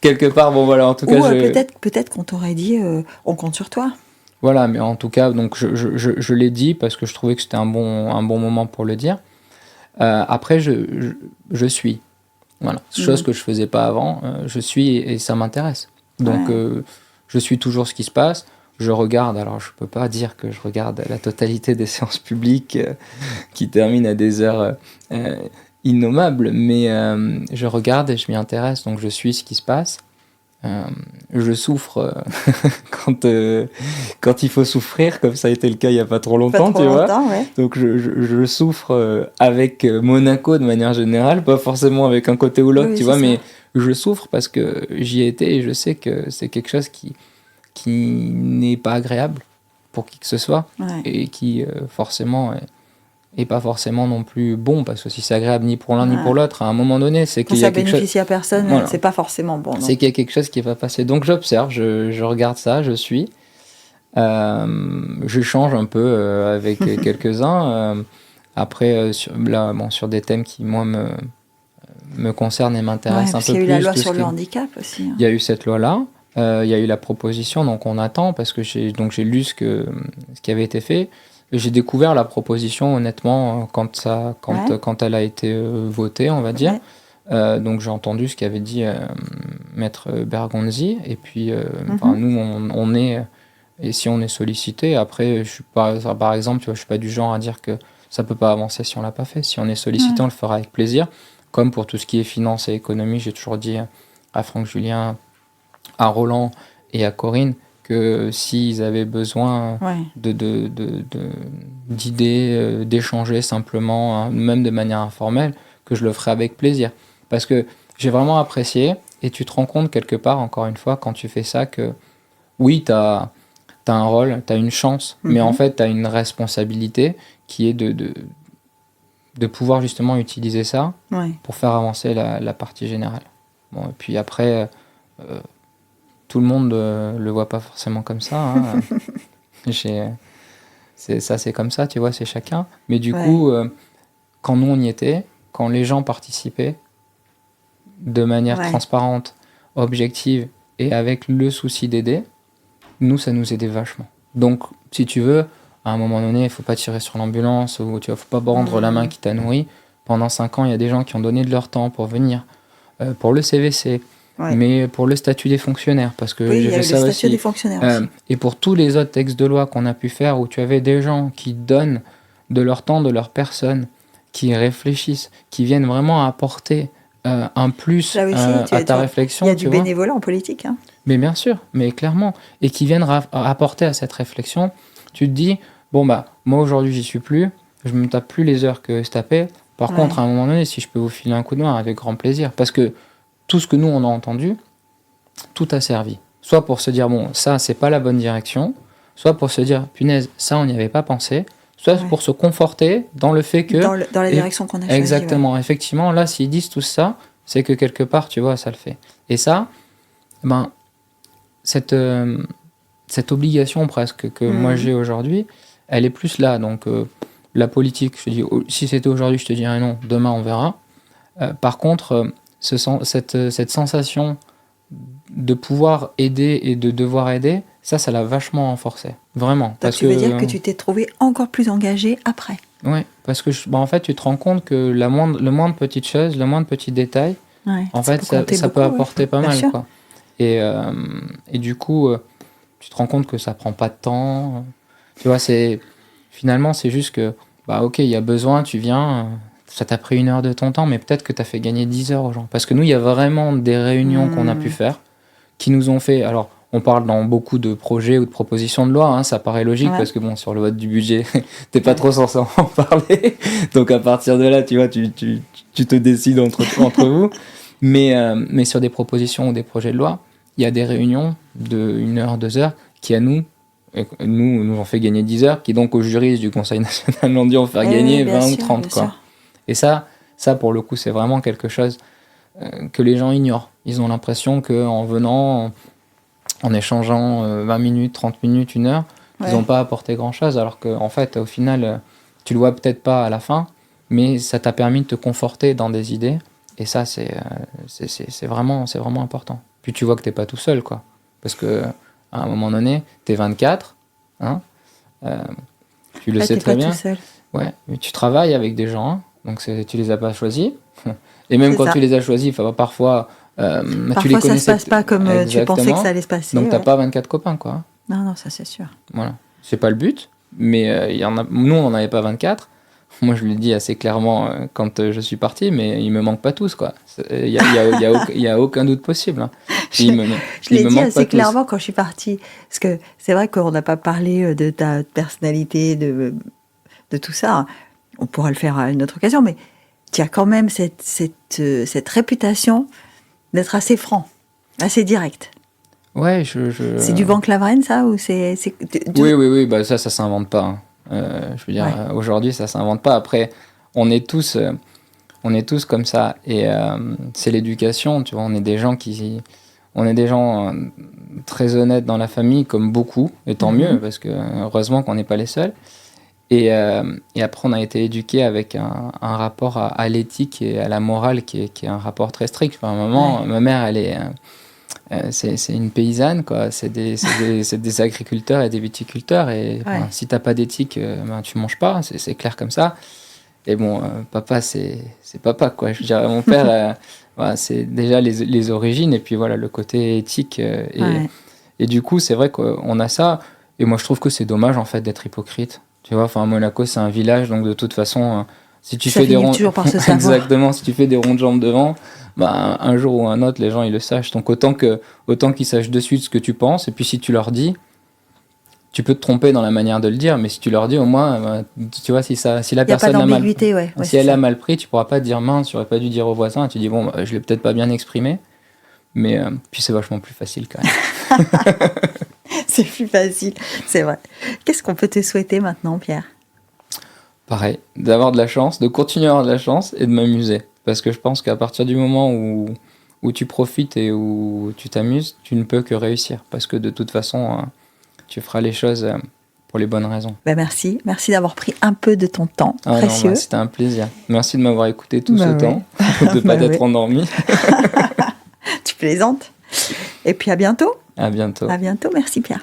quelque part, bon, voilà, en tout cas. Peut-être qu'on t'aurait dit, on compte sur toi. Voilà, mais en tout cas, donc, je l'ai dit parce que je trouvais que c'était un bon moment pour le dire. Après, je suis. Voilà. Chose que je faisais pas avant, je suis et ça m'intéresse. Donc, je suis toujours ce qui se passe. Je regarde, alors je peux pas dire que je regarde la totalité des séances publiques qui terminent à des heures innommables, mais je regarde et je m'y intéresse, donc je suis ce qui se passe. Je souffre quand il faut souffrir, comme ça a été le cas il y a pas trop longtemps, tu vois. Donc je souffre avec Monaco de manière générale, pas forcément avec un côté ou l'autre, tu vois, mais je souffre parce que j'y ai été et je sais que c'est quelque chose qui n'est pas agréable pour qui que ce soit et qui forcément est pas forcément non plus bon, parce que si c'est agréable ni pour l'un ni pour l'autre, à un moment donné, c'est qu'il y a quelque chose... Ça bénéficie à personne, c'est pas forcément bon. C'est qu'il y a quelque chose qui va passer. Donc j'observe, je regarde ça, je suis. Je change un peu avec quelques-uns. Après, sur des thèmes qui, moi, me concernent et m'intéressent un peu plus. Il y a eu la loi sur le handicap aussi. Il y a eu cette loi-là. Il y a eu la proposition, donc on attend, parce que j'ai lu ce qui avait été fait. J'ai découvert la proposition, honnêtement, quand elle a été votée, on va dire. Donc j'ai entendu ce qu'avait dit Maître Bergonzi. Et puis, nous, on est... Et si on est sollicité, après, je suis pas, par exemple, tu vois, je suis pas du genre à dire que ça peut pas avancer si on l'a pas fait. Si on est sollicité, on le fera avec plaisir. Comme pour tout ce qui est finance et économie, j'ai toujours dit à Franck Julien, à Roland et à Corinne que s'ils avaient besoin d'idées, d'échanger simplement, hein, même de manière informelle, que je le ferais avec plaisir. Parce que j'ai vraiment apprécié, et tu te rends compte quelque part, encore une fois, quand tu fais ça, que oui, t'as un rôle, t'as une chance, mais en fait, t'as une responsabilité qui est de pouvoir justement utiliser ça pour faire avancer la partie générale. Bon, et puis après, tout le monde le voit pas forcément comme ça. Hein. C'est comme ça, tu vois, c'est chacun. Mais du coup, quand nous on y était, quand les gens participaient de manière transparente, objective et avec le souci d'aider, nous, ça nous aidait vachement. Donc, si tu veux, à un moment donné, il faut pas tirer sur l'ambulance ou tu vois, faut pas prendre la main qui t'a nourri. Pendant 5 ans, il y a des gens qui ont donné de leur temps pour venir, pour le CVC, mais pour le statut des fonctionnaires, parce que j'ai fait ça aussi. Le statut des fonctionnaires aussi. Et pour tous les autres textes de loi qu'on a pu faire, où tu avais des gens qui donnent de leur temps, de leur personne, qui réfléchissent, qui viennent vraiment apporter un plus à ta réflexion. Il y a du bénévolat en politique. Hein. Mais bien sûr, mais clairement. Et qui viennent apporter à cette réflexion. Tu te dis, bon bah, moi aujourd'hui j'y suis plus, je me tape plus les heures que je tapais. Par contre, à un moment donné, si je peux vous filer un coup de main, avec grand plaisir. Parce que tout ce que nous on a entendu, tout a servi. Soit pour se dire, bon, ça c'est pas la bonne direction, soit pour se dire, punaise, ça on n'y avait pas pensé, soit pour se conforter dans le fait que... Dans la direction qu'on a choisie. Exactement, effectivement, là s'ils disent tout ça, c'est que quelque part, tu vois, ça le fait. Et ça, ben, cette obligation presque que moi j'ai aujourd'hui, elle est plus là. Donc la politique, je te dis, si c'était aujourd'hui, je te dirais non, demain on verra. Par contre, cette sensation de pouvoir aider et de devoir aider, ça l'a vachement renforcé. Vraiment. Donc parce tu veux dire que tu t'es trouvé encore plus engagé après. Oui, parce que en fait, tu te rends compte que le moindre petite chose, le moindre petit détail, en fait, ça peut apporter pas mal, quoi. Et du coup, tu te rends compte que ça prend pas de temps. Tu vois, finalement, c'est juste que, bah ok, il y a besoin, tu viens, ça t'a pris 1 heure de ton temps, mais peut-être que t'as fait gagner 10 heures aux gens. Parce que nous, il y a vraiment des réunions qu'on a pu faire, qui nous ont fait... Alors, on parle dans beaucoup de projets ou de propositions de loi, hein, ça paraît logique, parce que bon, sur le vote du budget, t'es pas trop censé en parler. Donc à partir de là, tu vois, tu te décides entre vous. Mais sur des propositions ou des projets de loi, il y a des réunions de 1 heure, 2 heures qui, à nous ont fait gagner 10 heures, qui donc aux juristes du Conseil national l'ont dit on faire gagner 20 ou 30. Quoi. Et ça, pour le coup, c'est vraiment quelque chose que les gens ignorent. Ils ont l'impression qu'en venant, en échangeant 20 minutes, 30 minutes, 1 heure, ils n'ont pas apporté grand-chose, alors qu'en fait, au final, tu le vois peut-être pas à la fin, mais ça t'a permis de te conforter dans des idées. Et ça, c'est vraiment important. Puis tu vois que t'es pas tout seul, quoi. Parce que à un moment donné, t'es 24, hein, tu le sais très bien. Tout seul. Ouais, mais tu travailles avec des gens, hein, donc tu les as pas choisis. Et même quand tu les as choisis, parfois tu les connaissais. Ça se passe pas comme tu pensais que ça allait se passer. Donc t'as pas 24 copains, quoi. Non, ça c'est sûr. Voilà, c'est pas le but, mais nous on n'en avait pas 24. Moi, je l'ai dit assez clairement quand je suis parti, mais ils me manquent pas tous, quoi. Il y a aucun doute possible. Hein. Je l'ai dit assez clairement quand je suis partie, parce que c'est vrai qu'on n'a pas parlé de ta personnalité, de tout ça. On pourra le faire à une autre occasion, mais tu as quand même cette réputation d'être assez franc, assez direct. Ouais, C'est du Van Claveren, ça, ou c'est... Oui, bah ça s'invente pas. Hein. Je veux dire, aujourd'hui, ça s'invente pas. Après, on est tous comme ça. Et c'est l'éducation, tu vois. On est des gens très honnêtes dans la famille, comme beaucoup, et tant mieux, parce que heureusement qu'on n'est pas les seuls. Et après, on a été éduqués avec un rapport à l'éthique et à la morale qui est un rapport très strict. Enfin, ma mère, elle est... c'est une paysanne, quoi. C'est des agriculteurs et des viticulteurs. Et si t'as pas d'éthique, tu manges pas. C'est clair comme ça. Et bon, papa, c'est papa, quoi. Je dirais, mon père, voilà, c'est déjà les origines, et puis voilà, le côté éthique. Et du coup, c'est vrai qu'on a ça. Et moi, je trouve que c'est dommage, en fait, d'être hypocrite. Tu vois, enfin, Monaco, c'est un village, donc de toute façon, si tu Ça fais des finit ronds... toujours par se savoir. Exactement, si tu fais des ronds de jambes devant, bah, un jour ou un autre, les gens, ils le sachent. Donc autant qu'ils sachent de suite ce que tu penses, et puis si tu leur dis, tu peux te tromper dans la manière de le dire, mais si tu leur dis, au moins, tu vois, si la Il n'y a pas personne a mal... d'ambiguïté, ouais. Si elle a mal pris, tu pourras pas te dire, mince, j'aurais pas dû dire au voisin, et tu dis, bon, bah, je l'ai peut-être pas bien exprimé, mais puis c'est vachement plus facile quand même. C'est plus facile, c'est vrai. Qu'est-ce qu'on peut te souhaiter maintenant, Pierre? Pareil, d'avoir de la chance, de continuer à avoir de la chance et de m'amuser. Parce que je pense qu'à partir du moment où tu profites et où tu t'amuses, tu ne peux que réussir. Parce que de toute façon, tu feras les choses pour les bonnes raisons. Ben merci d'avoir pris un peu de ton temps précieux. Non, c'était un plaisir. Merci de m'avoir écouté tout ce temps, de ne pas t'être endormi. Tu plaisantes. Et puis à bientôt. À bientôt. À bientôt, merci Pierre.